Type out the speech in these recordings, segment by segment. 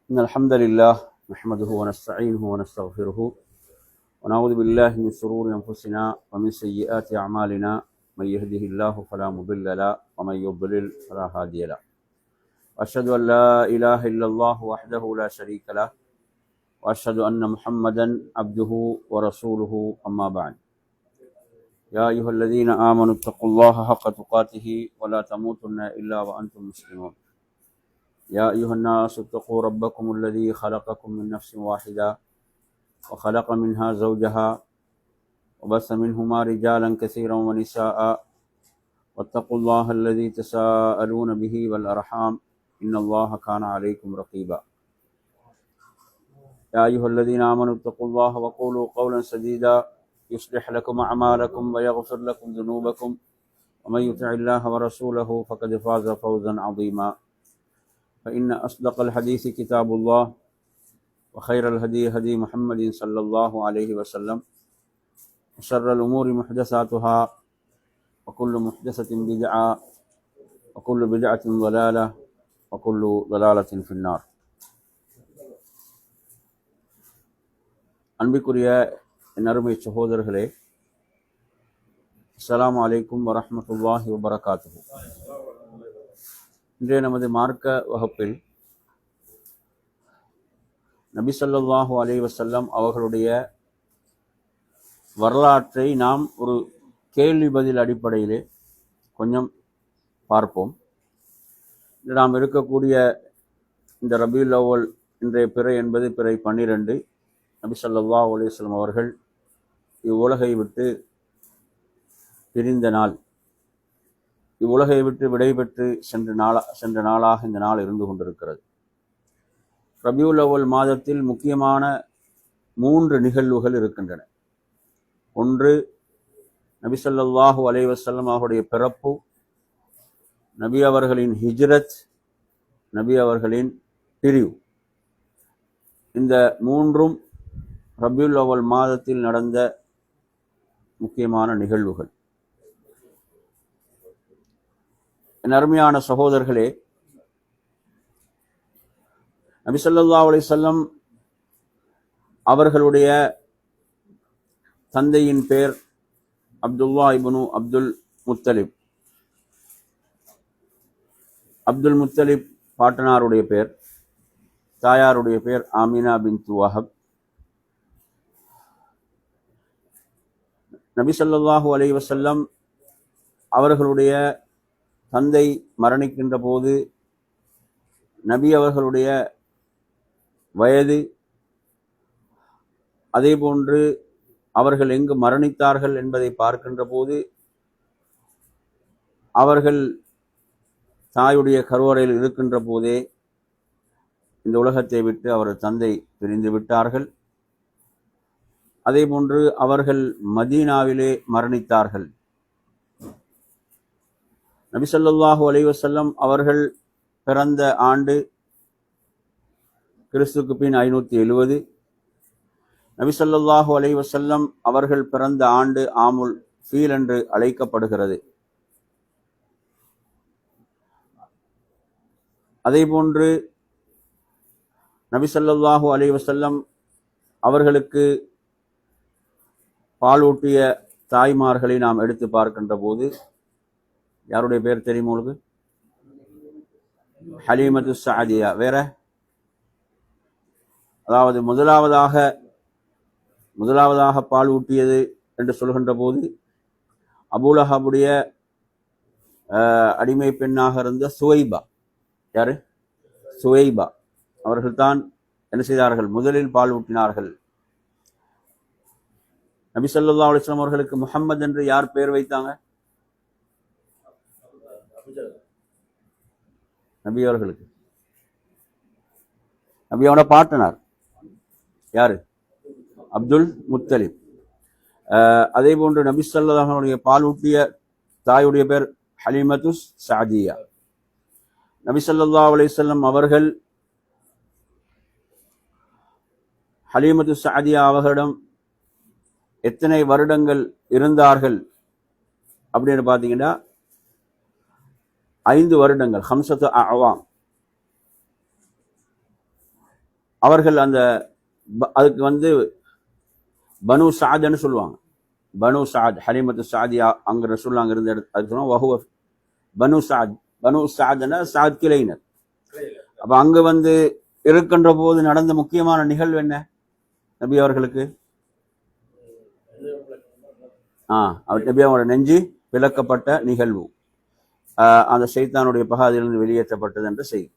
إن الحمد لله نحمده ونستعينه ونستغفره ونعوذ بالله من شرور أنفسنا ومن سيئات أعمالنا من يهده الله فلا مضل له ومن يضلل فلا هادي له وأشهد أن لا إله إلا الله وحده لا شريك له وأشهد أن محمدا عبده ورسوله أما بعد يا أيها الذين آمنوا اتقوا الله حق تقاته ولا تموتن إلا وأنتم مسلمون يا أيها الناس اتقوا ربكم الذي خلقكم من نفس واحدة وخلق منها زوجها وبث منهما رجالا كثيرا ونساء واتقوا الله الذي تساءلون به والأرحام إن الله كان عليكم رقيبا يا أيها الذين آمنوا اتقوا الله وقولوا قولا سديدا يصلح لكم أعمالكم ويغفر لكم ذنوبكم ومن يطع الله ورسوله فقد فاز فوزا عظيما فإن أصدق الحديث كتاب الله وخير الهدي هدي محمد صلى الله عليه وسلم وشر الأمور محدثاتها وكل محدثة بدعة وكل بدعة ضلالة وكل ضلالة في النار. அன்பிற்குரிய என் அருமை சகோதரர்களே, அஸ்ஸலாமு அலைக்கும் வரஹ்மத்துல்லாஹி வபரகாத்துஹு. இன்றைய நமது மார்க்க வகுப்பில் நபி ஸல்லல்லாஹு அலைஹி வஸல்லம் அவர்களுடைய வரலாற்றை நாம் ஒரு கேள்வி பதில் அடிப்படையிலே கொஞ்சம் பார்ப்போம். நாம் இருக்கக்கூடிய இந்த ரபியுல் அவ்வல் இன்றைய பிறை என்பது பிறை 12. நபி ஸல்லல்லாஹு அலைஹி வஸல்லம் அவர்கள் இவ்வுலகை விட்டு பிரிந்த நாள், இவ்வுலகை விட்டு விடைபெற்று சென்ற நாளாக இந்த நாள் இருந்து கொண்டிருக்கிறது. ரபியுல் அவ்வல் மாதத்தில் முக்கியமான 3 நிகழ்வுகள் இருக்கின்றன. ஒன்று, நபி ஸல்லல்லாஹு அலைஹி வஸல்லம் அவருடைய பிறப்பு, நபி அவர்களின் ஹிஜ்ரத், நபி அவர்களின் பிரிவு. இந்த 3ம் ரபியுல் அவ்வல் மாதத்தில் நடந்த முக்கியமான நிகழ்வுகள். என் அருமையான சகோதரர்களே, நபி ஸல்லல்லாஹு அலைஹி வஸல்லம் அவர்களுடைய தந்தையின் பேர் அப்துல்லா இப்னு அப்துல் முத்தலிப். அப்துல் முத்தலிப் பாட்டனாருடைய பேர், தாயாருடைய பேர் ஆமினா பின்த் வஹப். நபி ஸல்லல்லாஹு அலைஹி வஸல்லம் அவர்களுடைய தந்தை மரணிக்கின்ற போது நபி அவர்களுடைய வயது, அதே போன்று அவர்கள் எங்கு மரணித்தார்கள் என்பதை பார்க்கின்ற போது அவர்கள் தாயுடைய கருவறையில் இருக்கின்ற போதே இந்த உலகத்தை விட்டு அவரது தந்தை பிரிந்து விட்டார்கள். அதே போன்று அவர்கள் மதீனாவிலே மரணித்தார்கள். நபி ஸல்லல்லாஹு அலைஹி வஸல்லம் அவர்கள் பிறந்த ஆண்டு கிறிஸ்துக்கு பின் 570. நபி ஸல்லல்லாஹு அலைஹி வஸல்லம் அவர்கள் பிறந்த ஆண்டு ஆமுல் ஃபீல் என்று அழைக்கப்படுகிறது. அதே போன்று நபி ஸல்லல்லாஹு அலைஹி வஸல்லம் அவர்களுக்கு பாலூட்டிய தாய்மார்களை நாம் எடுத்து பார்க்கின்ற போது யாருடைய பேர் தெரியுமா உங்களுக்கு? ஹலீமத்து ஸஅதியா. வேற? அதாவது முதலாவதாக பால் ஊட்டியது என்று சொல்கின்ற போது அபூலஹபுடைய அடிமை பெண்ணாக இருந்த சுவைபா. யாரு? சுவைபா அவர்கள் தான் என்ன செய்தார்கள்? முதலில் பால் ஊட்டினார்கள். நபி ஸல்லல்லாஹு அலைஹி வஸல்லம் அவர்களுக்கு முஹம்மது என்று யார் பெயர் வைத்தாங்க? நபி அவர்களுக்கு. நபியோட பாட்டனார் யாரு? அப்துல் முத்தலிப். அதே போன்று நபி ஸல்லல்லாஹு அலைஹி வஸல்லம் பால் ஊட்டிய தாயுடைய பேர் ஹலீமத்து ஸஅதியா. நபி ஸல்லல்லாஹு அலைஹி வஸல்லம் அவர்கள் ஹலீமத்து ஸஅதியா அவர்களிடம் எத்தனை வருடங்கள் இருந்தார்கள் அப்படின்னு பார்த்தீங்கன்னா 5 வருடங்கள். 5 அஅவாம். அவர்கள் அந்த அதுக்கு வந்து பனு சாத்ன்னு சொல்லுவாங்க. பனு சாத், ஹலீமத்து சாதியா அங்க ரசூலுல்லாஹ் அங்க இருந்த அதுக்கு சொல்லுவாங்க வஹுவ பனு சாத். பனு சாத்னா சாத் கிளைனர். அப்ப அங்க வந்து இருக்கின்ற போது நடந்த முக்கியமான நிகழ்வு என்ன நபி அவர்களுக்கு? நபி அவரோட நெஞ்சு விலக்கப்பட்ட நிகழ்வு, அந்த ஷைத்தானுடைய பகாதிலிருந்து வெளியேற்றப்பட்டது என்ற செய்தி.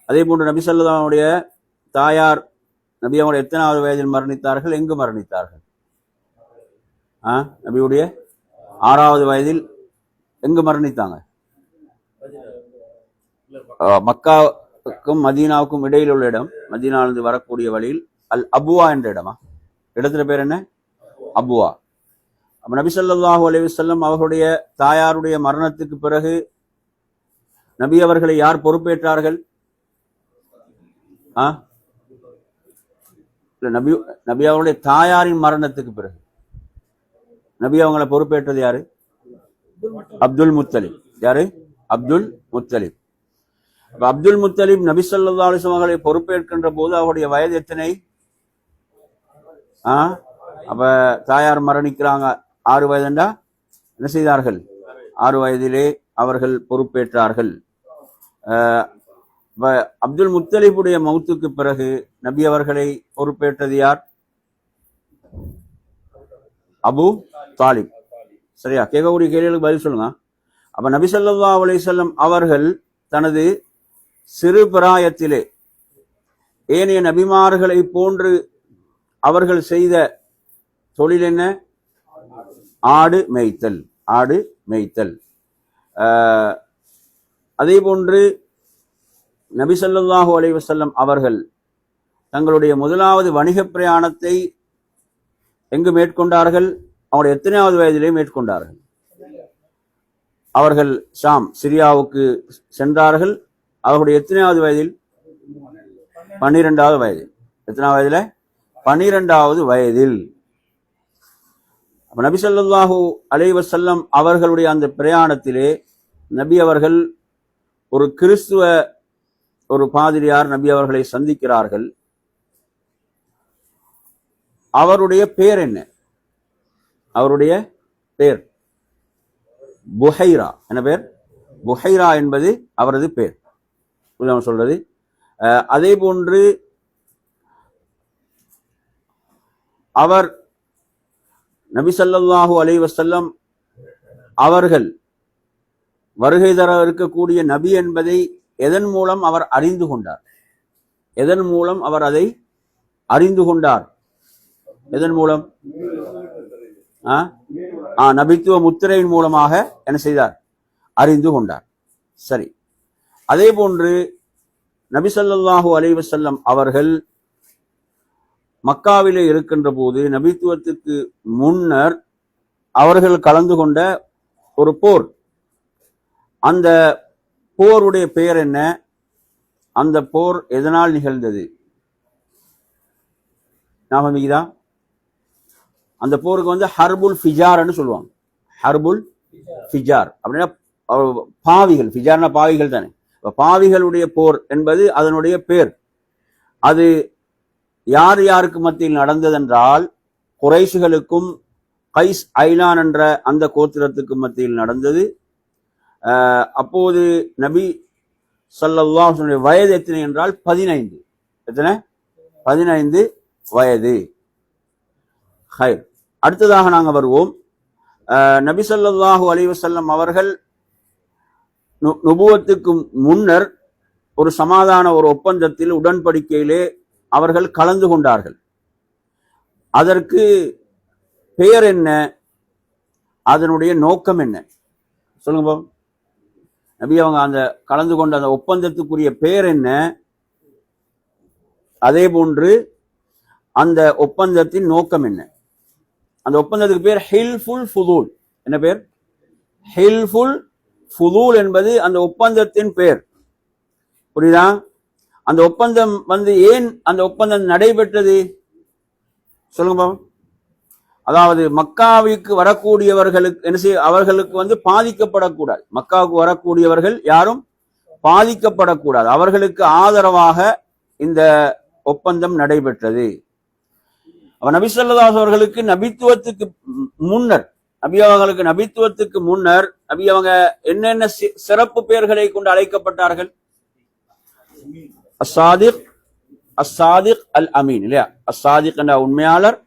அதே போன்று நபி ஸல்லல்லாஹு அலைஹி வஸல்லம் தாயார் நபி அவங்க எத்தனாவது வயதில் மரணித்தார்கள், எங்கு மரணித்தார்கள்? நபியுடைய 6வது வயதில் எங்கு மரணித்தாங்க? மக்காவுக்கும் மதீனாவுக்கும் இடையில் உள்ள இடம், மதீனாவிலிருந்து வரக்கூடிய வழியில் அல் அபுவா என்ற இடமா, இடத்துல பேர் என்ன? அபுவா. அப்ப நபி ஸல்லல்லாஹு அலைஹி வஸல்லம் அவர்களுடைய தாயாருடைய மரணத்துக்கு பிறகு நபி அவர்களை யார் பொறுப்பேற்றார்கள்? நபி அவருடைய தாயாரின் மரணத்துக்கு பிறகு நபி அவங்களை பொறுப்பேற்றது யாரு? அப்துல் முத்தலிப். யாரு? அப்துல் முத்தலிப். அப்துல் முத்தலிப் நபி ஸல்லல்லாஹு அலைஹி வஸல்லம் அவர்களை பொறுப்பேற்கின்ற போது அவருடைய வயது எத்தனை? அப்ப தாயார் மரணிக்கிறாங்க 6 வயதுண்டா என்ன செய்தார்கள்? 6 வயதிலே அவர்கள் பொறுப்பேற்றார்கள். அப்துல் முத்தலிபுடைய மௌத்துக்கு பிறகு நபி அவர்களை பொறுப்பேற்றது யார்? அபு தாலிப். சரியா? கேட்கக்கூடிய கேள்விகளுக்கு பதில் சொல்லுங்க. அப்ப நபி ஸல்லல்லாஹு அலைஹி வஸல்லம் அவர்கள் தனது சிறு பிராயத்திலே ஏனைய நபிமார்களை போன்று அவர்கள் செய்த தொழில் என்ன? ஆடு மேய்த்தல். ஆடு மேய்த்தல். அதே போன்று நபி ஸல்லல்லாஹு அலைஹி வஸல்லம் அவர்கள் தங்களுடைய முதலாவது வணிக பிரயாணத்தை எங்கு மேற்கொண்டார்கள்? அவருடைய எத்தனையாவது வயதிலே மேற்கொண்டார்கள்? அவர்கள் ஷாம், சிரியாவுக்கு சென்றார்கள். அவருடைய எத்தனையாவது வயதில்? 12வது வயதில். எத்தனாவது வயதில? 12வது வயதில். நபி ஸல்லல்லாஹு அலைஹி வஸல்லம் அவர்களுடைய அந்த பிரயாணத்திலே நபி அவர்கள் ஒரு கிறிஸ்துவ ஒரு பாதிரியார் நபி அவர்களை சந்திக்கிறார்கள். அவருடைய பேர் என்ன? அவருடைய பேர் புஹைரா. என்ன பேர்? புஹைரா என்பது அவரது பேர் சொல்றது. அதே போன்று அவர் நபி ஸல்லல்லாஹு அலைஹி வஸல்லம் அவர்கள் வருகை தர இருக்கக்கூடிய நபி என்பதை எதன் மூலம் அவர் அறிந்து கொண்டார்? எதன் மூலம் அவர் அதை அறிந்து கொண்டார்? எதன் மூலம்? நபித்துவ முத்திரையின் மூலமாக என்ன செய்தார்? அறிந்து கொண்டார். சரி. அதே போன்று நபி ஸல்லல்லாஹு அலைஹி வஸல்லம் அவர்கள் மக்காவிலே இருக்கின்ற போது நபித்துவத்துக்கு முன்னர் அவர்கள் கலந்து கொண்ட ஒரு போர், அந்த போருடைய பெயர் என்ன? அந்த போர் எதனால் நிகழ்ந்தது? ஞாபகமிக்குதா? அந்த போருக்கு வந்து ஹர்புல் ஃபிஜார்னு சொல்லுவாங்க. ஹர்புல் ஃபிஜார் அப்படின்னா பாவிகள். ஃபிஜார்னா பாவிகள் தானே. பாவிகளுடைய போர் என்பது அதனுடைய பேர். அது யார் யாருக்கு மத்தியில் நடந்ததென்றால் குறைஷுகளுக்கும் கைஸ் ஐலான் என்ற அந்த கோத்திரத்துக்கு மத்தியில் நடந்தது. அப்போது நபி ஸல்லல்லாஹு அலைஹி வஸல்லம் வயது எத்தனை என்றால் 15. எத்தனை? 15 வயது. ஹைர். அடுத்ததாக நாங்கள் வருவோம். நபி ஸல்லல்லாஹு அலைஹி வஸல்லம் அவர்கள் நுபுவத்துக்கு முன்னர் ஒரு சமாதான ஒரு ஒப்பந்தத்தில் உடன்படிக்கையிலே அவர்கள் கலந்து கொண்டார்கள். அதற்கு பெயர் என்ன? அதனுடைய நோக்கம் என்ன? சொல்லுங்க பாபு. நபி அவங்க அந்த கலந்து கொண்ட அந்த ஒப்பந்தத்துக்குரிய பெயர் என்ன? அதே போன்று அந்த ஒப்பந்தத்தின் நோக்கம் என்ன? அந்த ஒப்பந்தத்துக்கு பேர் ஹில்ஃபுல் ஃபுதூல். என்ன பேர்? ஹில்ஃபுல் ஃபுதூல் என்பது அந்த ஒப்பந்தத்தின் பெயர். புரியுதா? அந்த ஒப்பந்தம் வந்து ஏன் அந்த ஒப்பந்தம் நடைபெற்றது? சொல்லுங்க பாபு. அதாவது மக்காவுக்கு வரக்கூடியவர்களுக்கு என்ன செய்ய, அவர்களுக்கு வந்து பாதிக்கப்படக்கூடாது. மக்காவுக்கு வரக்கூடியவர்கள் யாரும் பாதிக்கப்படக்கூடாது. அவர்களுக்கு ஆதரவாக இந்த ஒப்பந்தம் நடைபெற்றது. நபி ஸல்லல்லாஹு அவர்களுக்கு நபித்துவத்துக்கு முன்னர் நபி அவங்க என்னென்ன சிறப்பு பெயர்களை கொண்டு அழைக்கப்பட்டார்கள்? அஸ்ஸாதிக் அல் அமீன் இல்லையா? அஸ்ஸாதிக் என்ற உண்மையாளர்,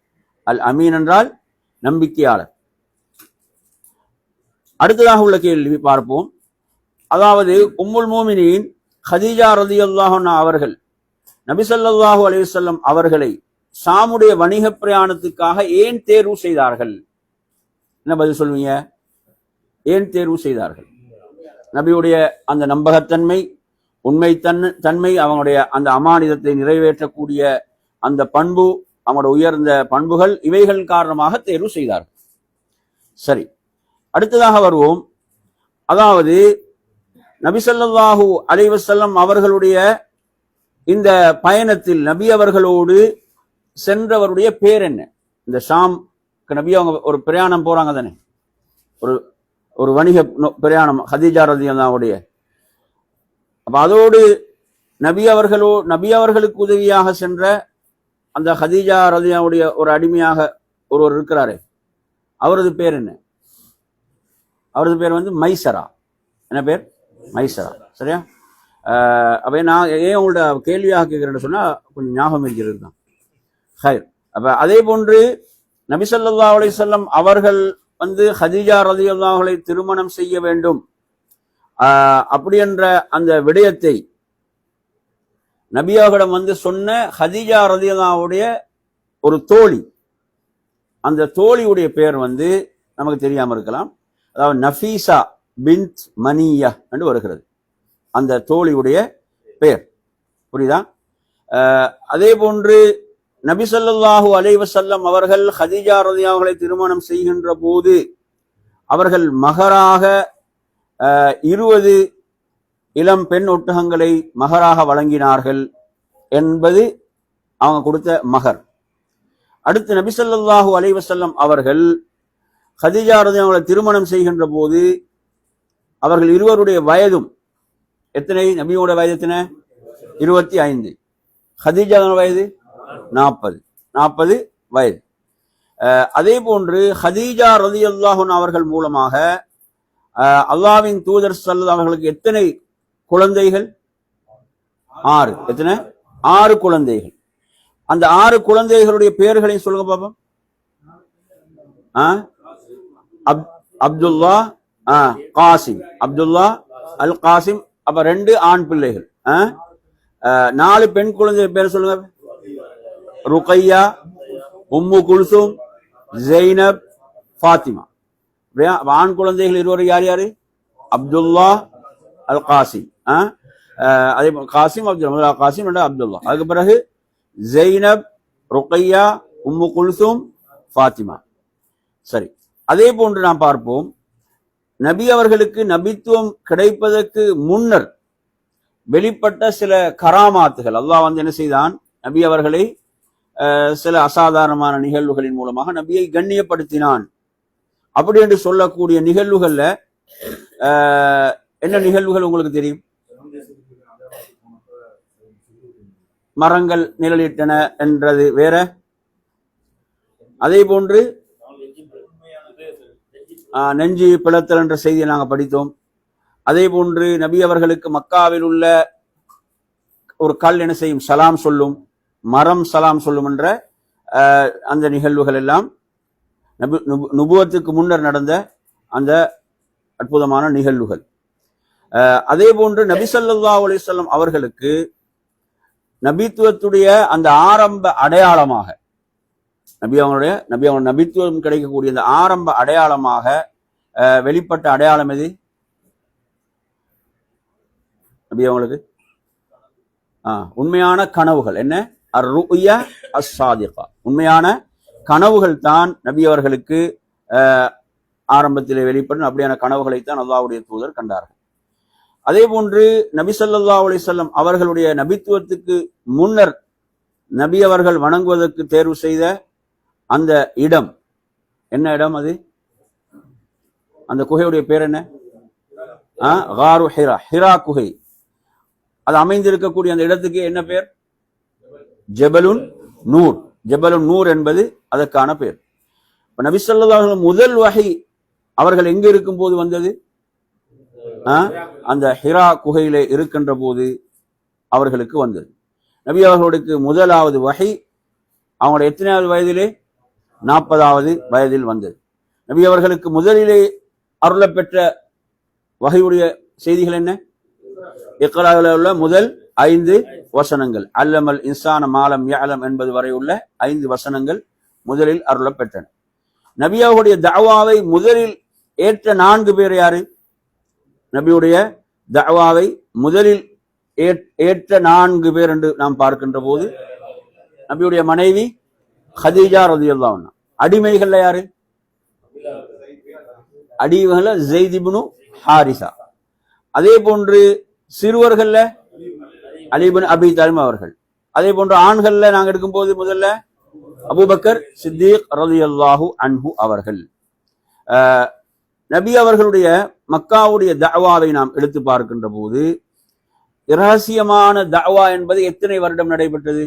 அல் அமீன் என்றால் நம்பிக்கையாளர். அடுத்ததாக உள்ள கேள்வி பார்ப்போம். அதாவது உம்முல் மோமினின் ஹதீஜா ரலியல்லாஹு அன்ஹா அவர்கள் நபி ஸல்லல்லாஹு அலைஹி வஸல்லம் அவர்களை ஷாமுடைய வணிக பிரயாணத்துக்காக ஏன் தேர்வு செய்தார்கள்? என்ன பதில் சொல்வீங்க? ஏன் தேர்வு செய்தார்கள்? நபியுடைய அந்த நம்பகத்தன்மை, உண்மை தன்மை, அவங்களுடைய அந்த அமானிதத்தை நிறைவேற்றக்கூடிய அந்த பண்பு, அவங்களுடைய உயர்ந்த பண்புகள், இவைகள் காரணமாக தேர்வு செய்தார்கள். சரி, அடுத்ததாக வருவோம். அதாவது நபி ஸல்லல்லாஹு அலைஹி வஸல்லம் அவர்களுடைய இந்த பயணத்தில் நபி அவர்களோடு சென்றவருடைய பேர் என்ன? இந்த ஷாம் நபி அவங்க ஒரு பிரயாணம் போறாங்க தானே, ஒரு வணிக பிரயாணம் ஹதீஜா ரலியல்லாஹுடைய. அப்ப அதோடு நபி அவர்களுக்கு உதவியாக சென்ற அந்த ஹதீஜா ரலியல்லாஹுடைய ஒரு அடிமையாக ஒருவர் இருக்கிறாரு, அவரது பேர் என்ன? அவரது பேர் வந்து மைசரா. என்ன பேர்? மைசரா. சரியா? அப்ப நான் ஏன் உங்கள்ட்ட கேள்வியாக கேட்கிறேன்னு சொன்னா கொஞ்சம் ஞாபகம் இருக்கிறது தான். ஹைர். அப்ப அதே போன்று நபி ஸல்லல்லாஹு அலைஹி வஸல்லம் அவர்கள் வந்து ஹதீஜா ரலியல்லாஹு அன்ஹாவை திருமணம் செய்ய வேண்டும் அப்படி என்ற அந்த விடயத்தை நபியாவிடம் வந்து சொன்ன ஹதீஜா ரலியல்லாஹுடைய ஒரு தோழி, அந்த தோழியுடைய பெயர் வந்து நமக்கு தெரியாம இருக்கலாம். அதாவது நஃபீசா பின்த் மனியா என்று வருகிறது அந்த தோழியுடைய பெயர். புரியுதா? அதே போன்று நபி ஸல்லல்லாஹு அலைஹி வஸல்லம் அவர்கள் ஹதீஜா ரலியல்லாஹு அன்ஹாவை திருமணம் செய்கின்ற போது அவர்கள் மகராக 20 இளம் பெண் ஒட்டகங்களை மகராக வழங்கினார்கள் என்பது அவங்க கொடுத்த மகர். அடுத்து நபி ஸல்லல்லாஹு அலைஹி வஸல்லம் அவர்கள் ஹதீஜா ரலியல்லாஹு அன்ஹாவை திருமணம் செய்கின்ற போது அவர்கள் இருவருடைய வயதும் எத்தனை? நபியோட வயது எத்தனை? 25. ஹதீஜா வயது 40 வயது. அதே போன்று ஹதீஜா ரலியல்லாஹு அன்ஹா அவர்கள் மூலமாக அல்லாஹ்வின் தூதர் ஸல்லல்லாஹு அவர்களுக்கு எத்தனை குழந்தைகள்? 6. எத்தனை? 6 குழந்தைகள். அந்த 6 குழந்தைகளுடைய பெயர்களையும் சொல்லுங்க பாப்போம். அப்துல்லா, காசிம், அப்துல்லா அல் காசிம். அப்ப 2 ஆண் பிள்ளைகள். 4 பெண் குழந்தை பேர் சொல்லுங்க. ருக்கையா, உம்மு குல்சும், ஜெய்னப், ஃபாத்திமா. ஆண் குழந்தைகள் இருவரு யார் யாரு? அப்துல்லா அல் காசிம். அதே காசிம், அப்துல்லா, காசிம் அப்துல்லா. அதுக்கு பிறகு ஜெய்னப், ருக்கையா, உம்மு குல்சும், ஃபாத்திமா. சரி, அதே போன்று நாம் பார்ப்போம். நபி அவர்களுக்கு நபித்துவம் கிடைப்பதற்கு முன்னர் வெளிப்பட்ட சில கராமாத்துகள், அல்லாஹ் வந்து என்ன செய்தான்? நபி அவர்களை சில அசாதாரணமான நிகழ்வுகளின் மூலமாக நபியை கண்ணியப்படுத்தினான். அப்படி என்று சொல்லக்கூடிய நிகழ்வுகள்ல என்ன நிகழ்வுகள் உங்களுக்கு தெரியும்? மரங்கள் நிழலிட்டன என்றது வேற. அதே போன்று நெஞ்சு பிளத்தல் என்ற செய்தியை நாங்கள் படித்தோம். அதே போன்று நபி அவர்களுக்கு மக்காவில் உள்ள ஒரு கல் என்ன செய்யும்? சலாம் சொல்லும், மரம் சலாம் சொல்லும் என்ற அந்த நிகழ்வுகள் எல்லாம் நுபுவத்துக்கு முன்னர் நடந்த அந்த அற்புதமான நிகழ்வுகள். அதே போன்று நபி ஸல்லல்லாஹு அலைஹி வஸல்லம் அவர்களுக்கு நபித்துவத்துடைய அந்த ஆரம்ப அடையாளமாக நபி நபித்துவம் கிடைக்கக்கூடிய அந்த ஆரம்ப அடையாளமாக வெளிப்பட்ட அடையாளம் எது? நபி அவங்களுக்கு உண்மையான கனவுகள். என்ன? அர்-ருயா அஸ்-சாதிகா. உண்மையான கனவுகள் தான் நபி அவர்களுக்கு ஆரம்பத்திலே வெளிப்படும். அப்படியான கனவுகளைத்தான் அல்லாஹ்வுடைய தூதர் கண்டார்கள். அதே போன்று நபி ஸல்லல்லாஹு அலைஹி வஸல்லம் அவர்களுடைய நபித்துவத்துக்கு முன்னர் நபி அவர்கள் வணங்குவதற்கு தேர்வு செய்த அந்த இடம் என்ன இடம்? அது அந்த குகையுடைய பேர் என்ன? காரு ஹிரா, ஹிரா குகை. அது அமைந்திருக்கக்கூடிய அந்த இடத்துக்கு என்ன பேர்? ஜபலுன் நூர். ஜபலுன் நூர் என்பது அதற்கான பெயர். நபி ஸல்லல்லாஹு அலைஹி வஸல்லம் முதல் வஹி அவர்கள் எங்க இருக்கும் போது வந்தது? அந்த ஹிரா குகையிலே இருக்கின்ற போது அவர்களுக்கு வந்தது. நபி அவர்களுக்கு முதலாவது வஹி அவங்களுடைய எத்தனையாவது வயதிலே? 40வது வயதில் வந்தது. நபி அவர்களுக்கு முதலிலே அருளப்பெற்ற வஹியுடைய செய்திகள் என்ன? இக்ராவில் உள்ள முதல் 5 வசனங்கள், அல்லமல் இன்சான மாலம் யஅலம் என்பது வரை உள்ள 5 வசனங்கள் முதலில் அருளப்பெற்றன. நபி அவர்களுடைய தஅவாவை முதலில் ஏற்ற 4 பேர் யாரு? நபியுடைய தஅவாவை முதலில் ஏற்ற 4 பேர் என்று நாம் பார்க்கின்ற போது நபியுடைய மனைவி ஹதீஜா ரலியல்லாஹு அன்ஹா. அடிமைகள்ல யாரு? அடிமைகள்ல ஸைத் இப்னு ஹாரிஸா. அதே போன்று சிறுவர்கள்ல அலி இப்னு அபி தாலிப் அவர்கள். அதே போன்று ஆண்கள்ல நாங்க எடுக்கும்போது முதல்ல அபூபக்கர் சித்தீக் ரலியல்லாஹு அன்ஹு அவர்கள். நபி அவர்களுடைய மக்காவுடைய தஅவாவை நாம் எடுத்து பார்க்கின்ற போது இரகசியமான தஅவா என்பது எத்தனை வருடம் நடைபெற்றது?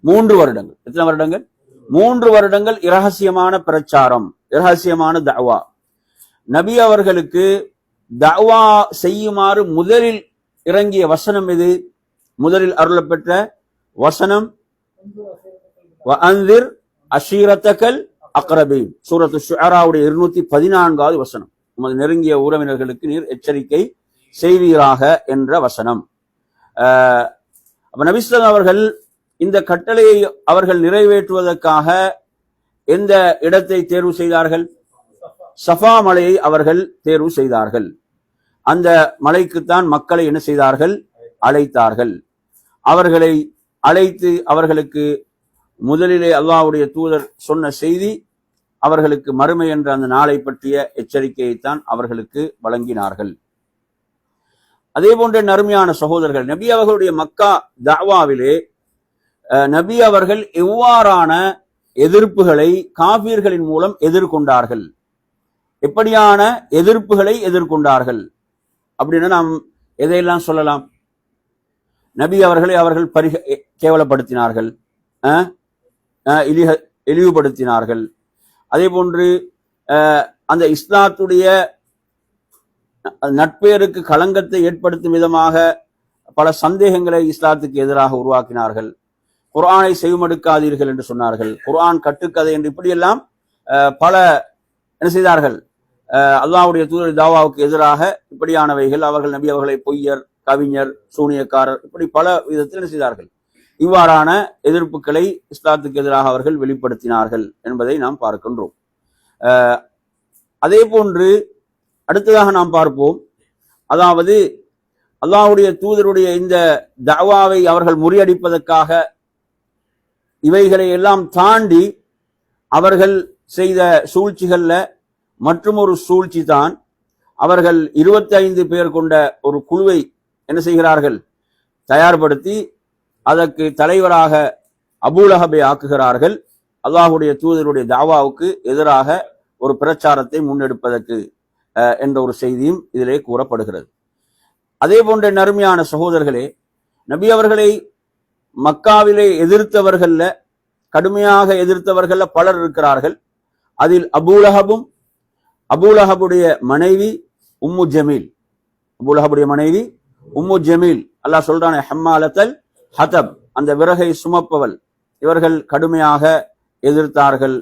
3 வருடங்கள். எத்தனை வருடங்கள்? 3 வருடங்கள் இரகசியமான பிரச்சாரம், இரகசியமான தஅவா. நபி அவர்களுக்கு தஅவா செய்யுமாறு முதலில் இறங்கிய வசனம் எது? முதலில் அருளப்பெற்ற வசனம் வஅன்திர் அஷீரத்தகல் அக்ரபீன், சூரத்து ஷுஅராவுடைய 214வது வசனம். உமது நெருங்கிய உறவினர்களுக்கு நீர் எச்சரிக்கை செய்வீராக என்ற வசனம். அப்ப நபி ஸல்லல்லாஹு அவர்கள் இந்த கட்டளையை அவர்கள் நிறைவேற்றுவதற்காக எந்த இடத்தை தேர்வு செய்தார்கள்? சஃபா மலையை அவர்கள் தேர்வு செய்தார்கள். அந்த மலைக்குத்தான் மக்களை என்ன செய்தார்கள்? அழைத்தார்கள். அவர்களை அழைத்து அவர்களுக்கு முதலிலே அல்லாஹ்வுடைய தூதர் சொன்ன செய்தி, அவர்களுக்கு மறுமை என்ற அந்த நாளை பற்றிய எச்சரிக்கையைத்தான் அவர்களுக்கு வழங்கினார்கள். அதே போன்ற நறுமையான சகோதரர்கள், நபி அவர்களுடைய மக்கா தஅவாவிலே நபி அவர்கள் எவ்வாறான எதிர்ப்புகளை காஃபிர்களின் மூலம் எதிர்கொண்டார்கள், எப்படியான எதிர்ப்புகளை எதிர்கொண்டார்கள் அப்படின்னு நாம் எதையெல்லாம் சொல்லலாம்? நபி அவர்களை அவர்கள் கேவலப்படுத்தினார்கள், இழிவுபடுத்தினார்கள். அதே போன்று அந்த இஸ்லாத்துடைய நட்பேருக்கு களங்கத்தை ஏற்படுத்தும் விதமாக பல சந்தேகங்களை இஸ்லாத்துக்கு எதிராக உருவாக்கினார்கள். குர்ஆனை செவிமடுக்காதீர்கள் என்று சொன்னார்கள், குர்ஆன் கட்டுக்கதை என்று இப்படியெல்லாம் பல என்ன செய்தார்கள்? அல்லாஹ்வுடைய தூதர் தாவாவுக்கு எதிராக இப்படியானவைகள். அவர்கள் நபி அவர்களை பொய்யர், கவிஞர், சூனியக்காரர், இப்படி பல விதத்தில் என்ன செய்தார்கள்? இவ்வாறான எதிர்ப்புகளை இஸ்லாத்துக்கு எதிராக அவர்கள் வெளிப்படுத்தினார்கள் என்பதை நாம் பார்க்கின்றோம். அதே போன்று அடுத்ததாக நாம் பார்ப்போம், அதாவது அல்லாஹ்வுடைய தூதருடைய இந்த தஅவாவை அவர்கள் முறியடிப்பதற்காக இவைகளை எல்லாம் தாண்டி அவர்கள் செய்த சூழ்ச்சிகள்ல மற்றும் ஒரு சூழ்ச்சி தான், அவர்கள் 25 பேர் கொண்ட ஒரு குழுவை என்ன செய்கிறார்கள்? தயார்படுத்தி அதற்கு தலைவராக அபூலஹபை ஆக்குகிறார்கள். அல்லாஹ்வுடைய தூதருடைய தஅவாவுக்கு எதிராக ஒரு பிரச்சாரத்தை முன்னெடுப்பதற்கு என்ற ஒரு செய்தியும் இதிலே கூறப்படுகிறது. அதே போன்ற நறுமையான சகோதரர்களே, நபி அவர்களை மக்காவிலே எதிர்த்தவர்கள்ல, கடுமையாக எதிர்த்தவர்கள்ல பலர் இருக்கிறார்கள். அதில் அபூலஹபும் அபூலஹபுடைய மனைவி உம்மு ஜமீல், அபூலஹபுடைய மனைவி உம்மு ஜமீல், அல்லாஹ் சொல்றானே ஹம்மாலத்தல் ஹதப், அந்த விறகை சுமப்பவள், இவர்கள் கடுமையாக எதிர்த்தார்கள்.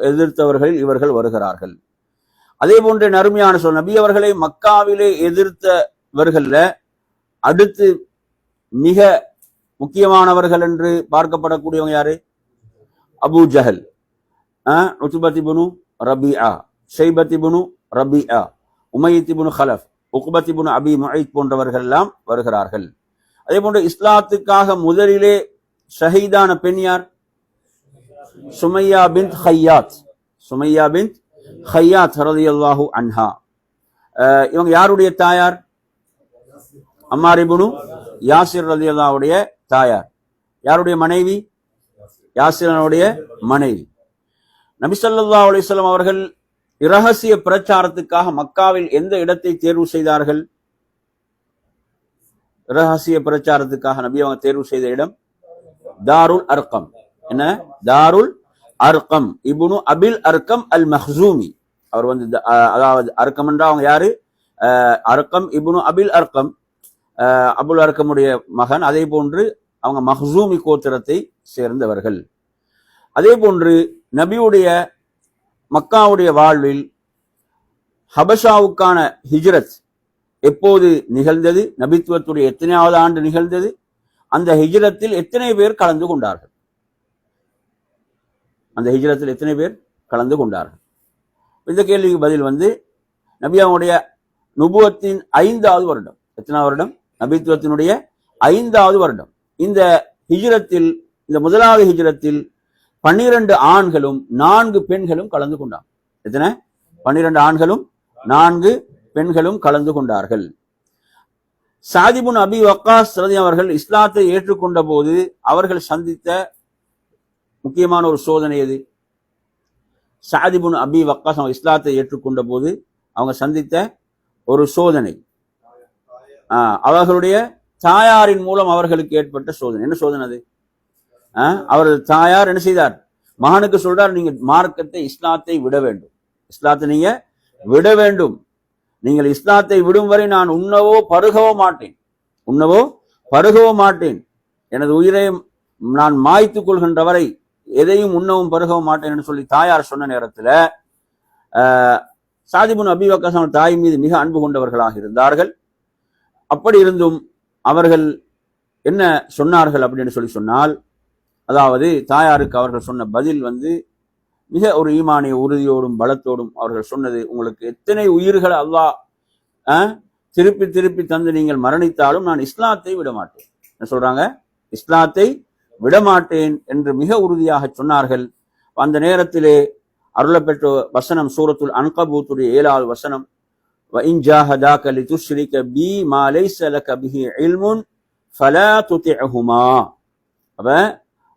எதிர்த்தவர்களில் இவர்கள் வருகிறார்கள். அதே போன்ற நறுமையான சொல், நபி அவர்களை மக்காவிலே எதிர்த்தவர்கள்ல அடுத்து மிக முக்கியமானவர்கள் என்று பார்க்கப்படக்கூடியவங்க யாரு? அபூ ஜஹல், உத்பத் இப்னு ரபீஆ, ஷைபத் இப்னு ரபீஆ, உமையத் இப்னு கலஃப், உக்பத் இப்னு அபி முஐத் போன்றவர்கள் எல்லாம் வருகிறார்கள். அதே போன்று இஸ்லாத்துக்காக முதலிலே ஷஹீதான பெண் யார்? சுமையா பின்த் ஹையாத், சுமையா பின்த் ஹையாத் ரலியல்லாஹு அன்ஹா. இவங்க யாருடைய தாயார்? அம்மார் இப்னு யாசிர் ரலியல்லாஹுடைய தாயார். யாருடைய மனைவி? யாசிரனுடைய மனைவி. நபி ஸல்லல்லாஹு அலைஹி வஸல்லம் அவர்கள் இரகசிய பிரச்சாரத்துக்காக மக்காவில் எந்த இடத்தை தேர்வு செய்தார்கள்? இரகசிய பிரச்சாரத்துக்காக நபி அவங்க தேர்வு செய்த இடம் தாருல் அர்கம். என்ன? தாருல் அர்கம் இப்னு அபில் அர்கம் அல் மஹ்சூமி. அவர் வந்து அதாவது அர்கம் என்றா அவங்க யாரு? அர்கம் இப்னு அபில் அர்கம், அபுல் அர்கமுடைய மகன். அதே போன்று அவங்க மஹ்சூமி கோத்திரத்தை சேர்ந்தவர்கள். அதே போன்று நபியுடைய மக்காவுடைய வாழ்வில் ஹபஷாவுக்கான ஹிஜ்ரத் எப்போது நிகழ்ந்தது, நபித்துவத்துடைய எத்தனையாவது ஆண்டு நிகழ்ந்தது, அந்த ஹிஜ்ரத்தில் எத்தனை பேர் கலந்து கொண்டார்கள்? அந்த ஹிஜ்ரத்தில் எத்தனை பேர் கலந்து கொண்டார்கள்? இந்த கேள்விக்கு பதில் வந்து நபியாவுடைய நுபுவத்தின் 5வது வருடம். எத்தனாவது வருடம்? நபித்துவத்தினுடைய 5வது வருடம். இந்த ஹிஜ்ரத்தில், இந்த முதலாவது ஹிஜ்ரத்தில் 12 ஆண்களும் 4 பெண்களும் கலந்து கொண்டார். எத்தனை? 12 ஆண்களும் 4 பெண்களும் கலந்து கொண்டார்கள். சாத் இப்னு அபி வக்காஸ் ரலியல்லாஹு அவர்கள் இஸ்லாத்தை ஏற்றுக்கொண்ட போது அவர்கள் சந்தித்த முக்கியமான ஒரு சோதனை எது? சாத் இப்னு அபி வக்காஸ் அவங்க இஸ்லாத்தை ஏற்றுக்கொண்ட போது அவங்க சந்தித்த ஒரு சோதனை, அவர்களுடைய தாயாரின் மூலம் அவர்களுக்கு ஏற்பட்ட சோதனை. என்ன சோதனை அது? அவரது தாயார் என்ன செய்தார்? மகனுக்கு சொல்றார், நீங்க மார்க்கத்தை, இஸ்லாத்தை விட வேண்டும், இஸ்லாத்தை நீங்க விட வேண்டும், நீங்கள் இஸ்லாத்தை விடும் வரை நான் உண்ணவோ பருகவோ மாட்டேன், உண்ணவோ பருகவோ மாட்டேன், எனது உயிரை நான் மாய்த்துக் கொள்கின்ற வரை எதையும் உண்ணவும் பருகவும் மாட்டேன் என்று சொல்லி தாயார் சொன்ன நேரத்தில் சாத் இப்னு அபி வக்காஸ் தாய் மீது மிக அன்பு கொண்டவர்களாக இருந்தார்கள். அப்படி இருந்தும் அவர்கள் என்ன சொன்னார்கள் அப்படின்னு சொல்லி சொன்னால், அதாவது தாயாருக்கு அவர்கள் சொன்ன பதில் வந்து மிக ஒரு ஈமானிய உறுதியோடும் பலத்தோடும் அவர்கள் சொன்னது, உங்களுக்கு எத்தனை உயிர்களை அல்லாஹ் திருப்பி திருப்பி தந்து நீங்கள் மரணித்தாலும் நான் இஸ்லாத்தை விட மாட்டேன். என்ன சொல்றாங்க? இஸ்லாத்தை விடமாட்டேன் என்று மிக உறுதியாக சொன்னார்கள். அந்த நேரத்திலே அருளப்பெற்ற வசனம் சூரத்துல் அன்கபூத்துடைய 7வது வசனம், வஇன் ஜாஹதாக லிதுஷ்ரிக பி மா லைஸ லக பிஹி இல்முன் ஃபலா துதிஅஹுமா. அப்ப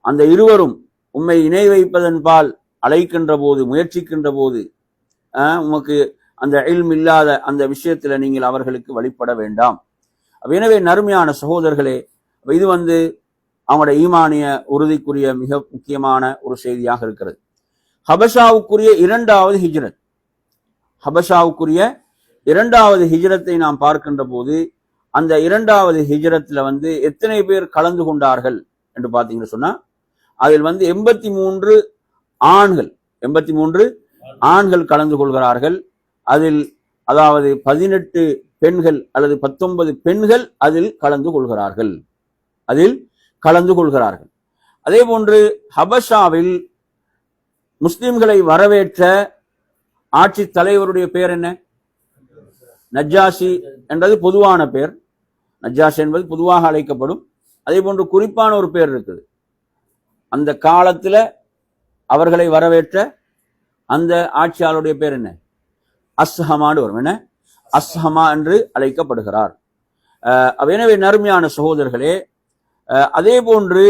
அந்த இருவரும் உம்மை இணை வைப்பதன் பால் அழைக்கின்ற போது, முயற்சிக்கின்ற போது உமக்கு அந்த இல்ம் இல்லாத அந்த விஷயத்துல நீங்கள் அவர்களுக்கு வழிபட வேண்டாம். எனவே நறுமையான சகோதரர்களே, இது வந்து அவங்களோட ஈமானிய உறுதிக்குரிய மிக முக்கியமான ஒரு செய்தியாக இருக்கிறது. ஹபஷாவுக்குரிய 2வது ஹிஜ்ரத், ஹபஷாவுக்குரிய 2வது ஹிஜ்ரத்தை நாம் பார்க்கின்ற போது அந்த 2வது ஹிஜ்ரத்துல வந்து எத்தனை பேர் கலந்து கொண்டார்கள் என்று பார்த்தீங்கன்னு சொன்னா, அதில் வந்து 83 ஆண்கள், 83 ஆண்கள் கலந்து கொள்கிறார்கள். அதில் அதாவது 18 பெண்கள் அல்லது 19 பெண்கள் அதில் கலந்து கொள்கிறார்கள், அதில் கலந்து கொள்கிறார்கள். அதே போன்று ஹபஷாவில் முஸ்லிம்களை வரவேற்ற ஆட்சி தலைவருடைய பெயர் என்ன? நஜ்ஜாஷி என்றது பொதுவான பெயர், நஜ்ஜாஷி என்பது பொதுவாக அழைக்கப்படும். அதே போன்று குறிப்பான ஒரு பெயர் இருக்குது. அந்த காலத்துல அவர்களை வரவேற்ற அந்த ஆட்சியாளருடைய பேர் என்ன? அஸ்ஹமான்னு வரும். என்ன? அஸ்ஹமா என்று அழைக்கப்படுகிறார். எனவே நறுமையான சகோதரர்களே, அதே போன்று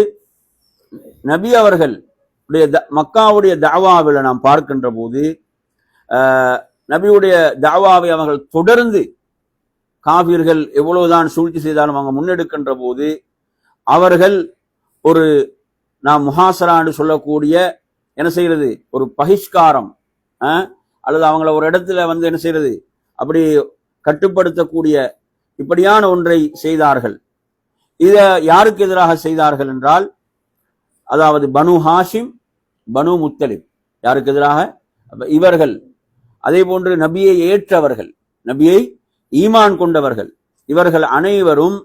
நபி அவர்கள் மக்காவுடைய தாவாவில் நாம் பார்க்கின்ற போது நபியுடைய தாவாவை அவர்கள் தொடர்ந்து காபிர்கள் எவ்வளவுதான் சூழ்ச்சி செய்தாலும் அவங்க முன்னெடுக்கின்ற போது அவர்கள் ஒரு நாம் முஹாசரா என்று சொல்லக்கூடிய என்ன செய்யறது, ஒரு பகிஷ்காரம் அல்லது அவங்கள ஒரு இடத்துல வந்து என்ன செய்யறது, அப்படி கட்டுப்படுத்தக்கூடிய இப்படியான ஒன்றை செய்தார்கள். இத யாருக்கு எதிராக செய்தார்கள் என்றால், அதாவது பனு ஹாஷிம், பனு முத்தலிப், யாருக்கு எதிராக? இவர்கள். அதே போன்று நபியை ஏற்றவர்கள், நபியை ஈமான் கொண்டவர்கள், இவர்கள் அனைவரும்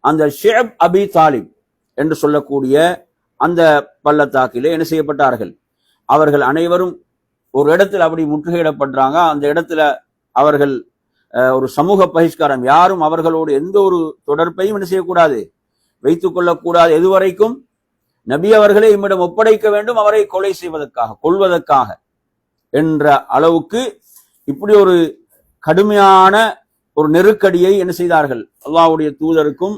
அந்த ஷேப் அபி தாலிப் என்று சொல்லக்கூடிய அந்த பள்ளத்தாக்கிலே என்ன செய்யப்பட்டார்கள்? அவர்கள் அனைவரும் ஒரு இடத்துல அப்படி முற்றுகையிடப்படுறாங்க. அந்த இடத்துல அவர்கள் ஒரு சமூக பகிஷ்காரம், யாரும் அவர்களோடு எந்த ஒரு தொடர்பையும் என்ன செய்யக்கூடாது, வைத்துக் கொள்ளக்கூடாது. எதுவரைக்கும்? நபி அவர்களை இம்மிடம் ஒப்படைக்க வேண்டும், அவரை கொலை செய்வதற்காக, கொள்வதற்காக என்ற அளவுக்கு இப்படி ஒரு கடுமையான ஒரு நெருக்கடியை என்ன செய்தார்கள்? அல்லாஹ்வுடைய தூதருக்கும்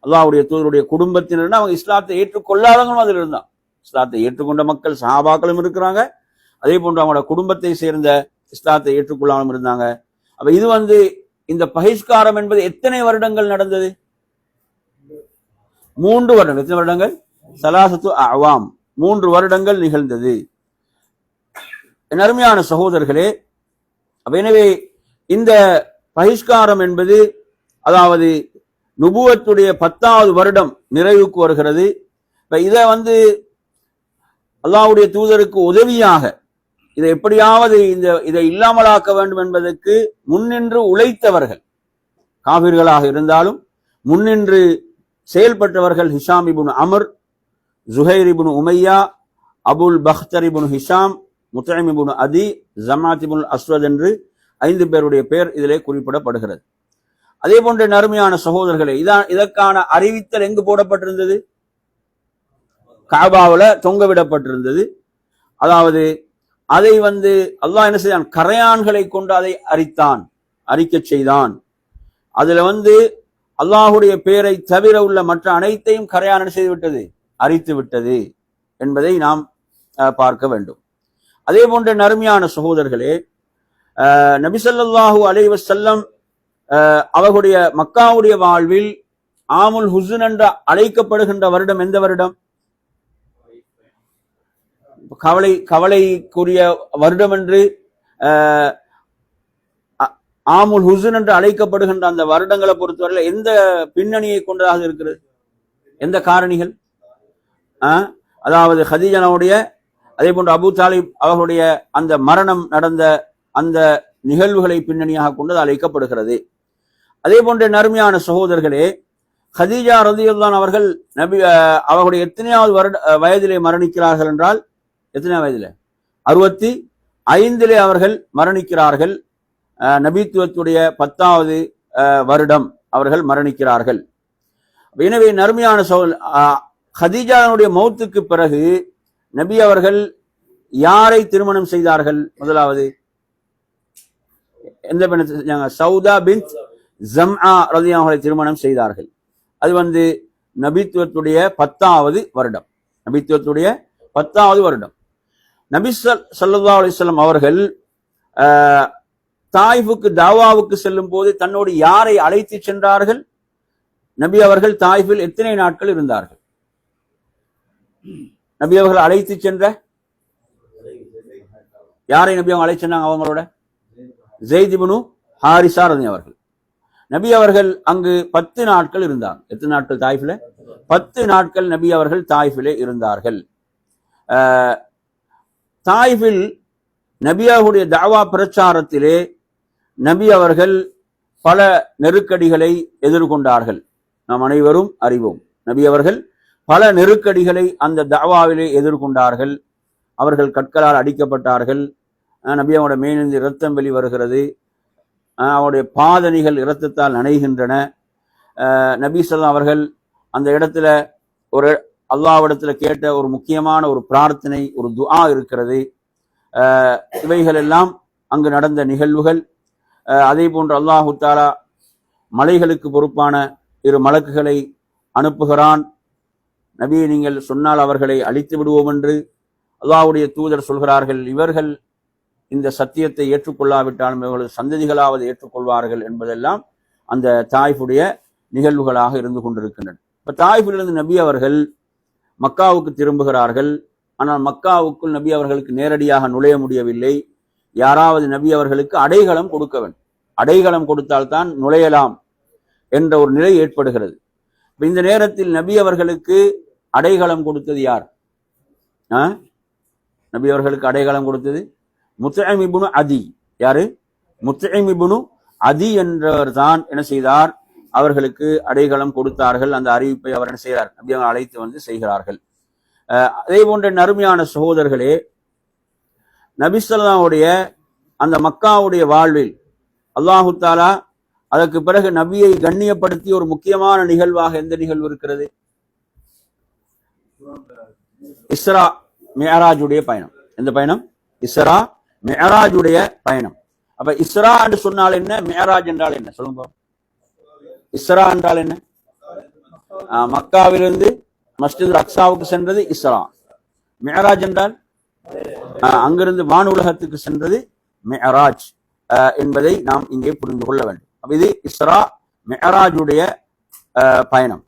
அல்லாஹ்வுடைய தூதருடைய குடும்பத்தினர், அவங்க இஸ்லாத்தை ஏற்றுக்கொள்ளாதவங்களும் அதில் இருந்தான். இஸ்லாத்தை ஏற்றுக்கொண்ட மக்கள் சஹாபாக்களும் இருக்கிறாங்க, அதே போன்று அவங்களோட குடும்பத்தை சேர்ந்த இஸ்லாத்தை ஏற்றுக்கொள்ளாமலும் இருந்தாங்க. அப்ப இது வந்து இந்த பகிஷ்காரம் என்பது எத்தனை வருடங்கள் நடந்தது? 3 வருடங்கள். எத்தனை வருடங்கள்? சலாசத்து அவாம், 3 வருடங்கள் நிகழ்ந்தது. என் அருமையான சகோதரர்களே, எனவே இந்த பகிஷ்காரம் என்பது, அதாவது நுபுவத்துடைய 10வது வருடம் நிறைவுக்கு வருகிறது. இதை அல்லாஹ்வுடைய தூதருக்கு உதவியாக இதை எப்படியாவது இதை இல்லாமலாக்க வேண்டும் என்பதற்கு முன்னின்று உழைத்தவர்கள், காபிர்களாக இருந்தாலும் முன்னின்று செயல்பட்டவர்கள் ஹிஷாம் இப்னு அம்ர், ஜுஹைர் இப்னு உமையா, அபுல் பக்தர் இப்னு ஹிஷாம், முத்இம் இப்னு அதி, ஜமாத் இப்னு அஸ்வத் என்று 5 பேருடைய பெயர் இதிலே குறிப்பிடப்படுகிறது. அதே போன்ற நறுமையான சகோதரர்களே, இதற்கான அறிவித்தல் எங்கு போடப்பட்டிருந்தது? காபாவுல தொங்கவிடப்பட்டிருந்தது. அதாவது அதை அல்லாஹ் என்ன செய்தான்? கரையான்களை கொண்டு அதை அரிக்க செய்தான். அதுல அல்லாஹுடைய பெயரை தவிர உள்ள மற்ற அனைத்தையும் கரையான் செய்து விட்டது, அரித்து விட்டது என்பதை நாம் பார்க்க வேண்டும். அதே போன்ற நறுமையான சகோதரர்களே, நபி ஸல்லல்லாஹு அலைஹி வஸல்லம் அவர்களுடைய மக்காவுடைய வாழ்வில் ஆமுல் ஹுஸ்ன் என்று அழைக்கப்படுகின்ற வருடம் எந்த வருடம்? கவலைக்குரிய வருடம் என்று ஆமுல் ஹுஸ்ன் என்று அழைக்கப்படுகின்ற அந்த வருடங்களை பொறுத்தவரையில் எந்த பின்னணியை கொண்டதாக இருக்கிறது? எந்த காரணிகள்? அதாவது ஹதீஜாவுடைய, அதே போன்று அபூ தாலிப் அவர்களுடைய அந்த மரணம் நடந்த அந்த நிகழ்வுகளை பின்னணியாக கொண்டு அழைக்கப்படுகிறது. அதே போன்ற நறுமையான சகோதரர்களே, ஹதீஜா ரலியல்லாஹு அன்ஹா அவர்கள் அவர்களுடைய எத்தனையாவது வயதிலே மரணிக்கிறார்கள் என்றால், எத்தனையாவது வயதிலே? 65 அவர்கள் மரணிக்கிறார்கள். நபித்துவத்துடைய 10வது வருடம் அவர்கள் மரணிக்கிறார்கள். எனவே நறுமையான ஹதீஜாவுடைய மௌத்துக்கு பிறகு நபி அவர்கள் யாரை திருமணம் செய்தார்கள்? முதலாவது எந்த பெண்ணை? சௌதா பின்த் ஜம்ஆ ரலியல்லாஹு அன்ஹா திருமணம் செய்தார்கள். அது நபித்துவத்துடைய 10வது வருடம். நபித்துவத்துடைய 10வது வருடம். நபி ஸல்லல்லாஹு அலைஹி வஸல்லம் அவர்கள் தாயிஃபுக்கு தாவாவுக்கு செல்லும் போது தன்னோடு யாரை அழைத்து சென்றார்கள்? நபி அவர்கள் தாயிஃபில் எத்தனை நாட்கள் இருந்தார்கள்? நபி அவர்கள் அழைத்து சென்ற யாரை நபி அவங்க அழைச்சு சென்றாங்க? அவங்களோட ஸைத் இப்னு ஹாரிஸா ரலியல்லாஹு அவர்கள். நபி அவர்கள் அங்கு 10 நாட்கள் இருந்தாங்க. எத்தனை நாட்கள் தாயிஃபில? 10 நாட்கள் நபி அவர்கள் தாயிஃபிலே இருந்தார்கள். தாயிஃபில் நபியாவுடைய தாவா பிரச்சாரத்திலே நபி அவர்கள் பல நெருக்கடிகளை எதிர்கொண்டார்கள். நாம் அனைவரும் அறிவோம். நபி அவர்கள் பல நெருக்கடிகளை அந்த தாவாவிலே எதிர்கொண்டார்கள். அவர்கள் கற்களால் அடிக்கப்பட்டார்கள். நபியாவோட மேலிருந்து இரத்தம் வெளி வருகிறது. அவருடைய பாதணிகள் இரத்தத்தால் நனைகின்றன. நபி ஸல்லல்லாஹு அவர்கள் அந்த இடத்துல ஒரு அல்லாஹ்விடத்துல கேட்ட ஒரு முக்கியமான ஒரு பிரார்த்தனை, ஒரு துஆ இருக்கிறது. இவைகள் எல்லாம் அங்கு நடந்த நிகழ்வுகள். அதே போன்று அல்லாஹு தஆலா மலைகளுக்கு பொறுப்பான 2 மலக்குகளை அனுப்புகிறான். நபியை நீங்கள் சொன்னால் அவர்களை அழித்து விடுவோம் என்று அல்லாஹ்வுடைய தூதர் சொல்கிறார்கள். இவர்கள் இந்த சத்தியத்தை ஏற்றுக்கொள்ளாவிட்டாலும் இவர்களது சந்ததிகளாவது ஏற்றுக்கொள்வார்கள் என்பதெல்லாம் அந்த தாயிஃபுடைய நிகழ்வுகளாக இருந்து கொண்டிருக்கின்றன. இப்ப தாயிஃபிலிருந்து நபி அவர்கள் மக்காவுக்கு திரும்புகிறார்கள். ஆனால் மக்காவுக்குள் நபி அவர்களுக்கு நேரடியாக நுழைய முடியவில்லை. யாராவது நபி அவர்களுக்கு அடைகலம் கொடுக்க வேண்டும். அடைகலம் கொடுத்தால்தான் நுழையலாம் என்ற ஒரு நிலை ஏற்படுகிறது. இந்த நேரத்தில் நபி அவர்களுக்கு அடைகலம் கொடுத்தது யார்? நபி அவர்களுக்கு அடைகலம் கொடுத்தது முத்இம் இப்னு அதி. யாரு? முத்இம் இப்னு அதி என்றவர் தான் என்ன செய்தார்? அவர்களுக்கு அடைகலம் கொடுத்தார்கள். அந்த அறிவிப்பை அவர் என்ன செய்கிறார்? நபி அவர்கள் அழைத்து செய்கிறார்கள். அதே போன்ற நறுமையான சகோதரர்களே, நபி ஸல்லல்லாஹுடைய அந்த மக்காவுடைய வாழ்வில் அல்லாஹு தஆலா அதற்கு பிறகு நபியை கண்ணியப்படுத்தி ஒரு முக்கியமான நிகழ்வாக எந்த நிகழ்வு இருக்கிறது? இஸ்ரா மிஅராஜுடைய பயணம். எந்த பயணம்? இஸ்ரா மிஅராஜுடைய பயணம். அப்ப இஸ்ரா என்று சொன்னால் என்ன, மிஅராஜ் என்றால் என்ன சொல்லுங்க. இஸ்ரா என்றால் என்ன? மக்காவிலிருந்து மஸ்ஜித் அக்ஸாவுக்கு சென்றது இஸ்ரா. மிஅராஜ் என்றால் அங்கிருந்து வானுலகத்துக்கு சென்றது மிஅராஜ் என்பதை நாம் இங்கே புரிந்து கொள்ள வேண்டும். இது இஸ்ரா மிஅராஜுடைய பயணம்.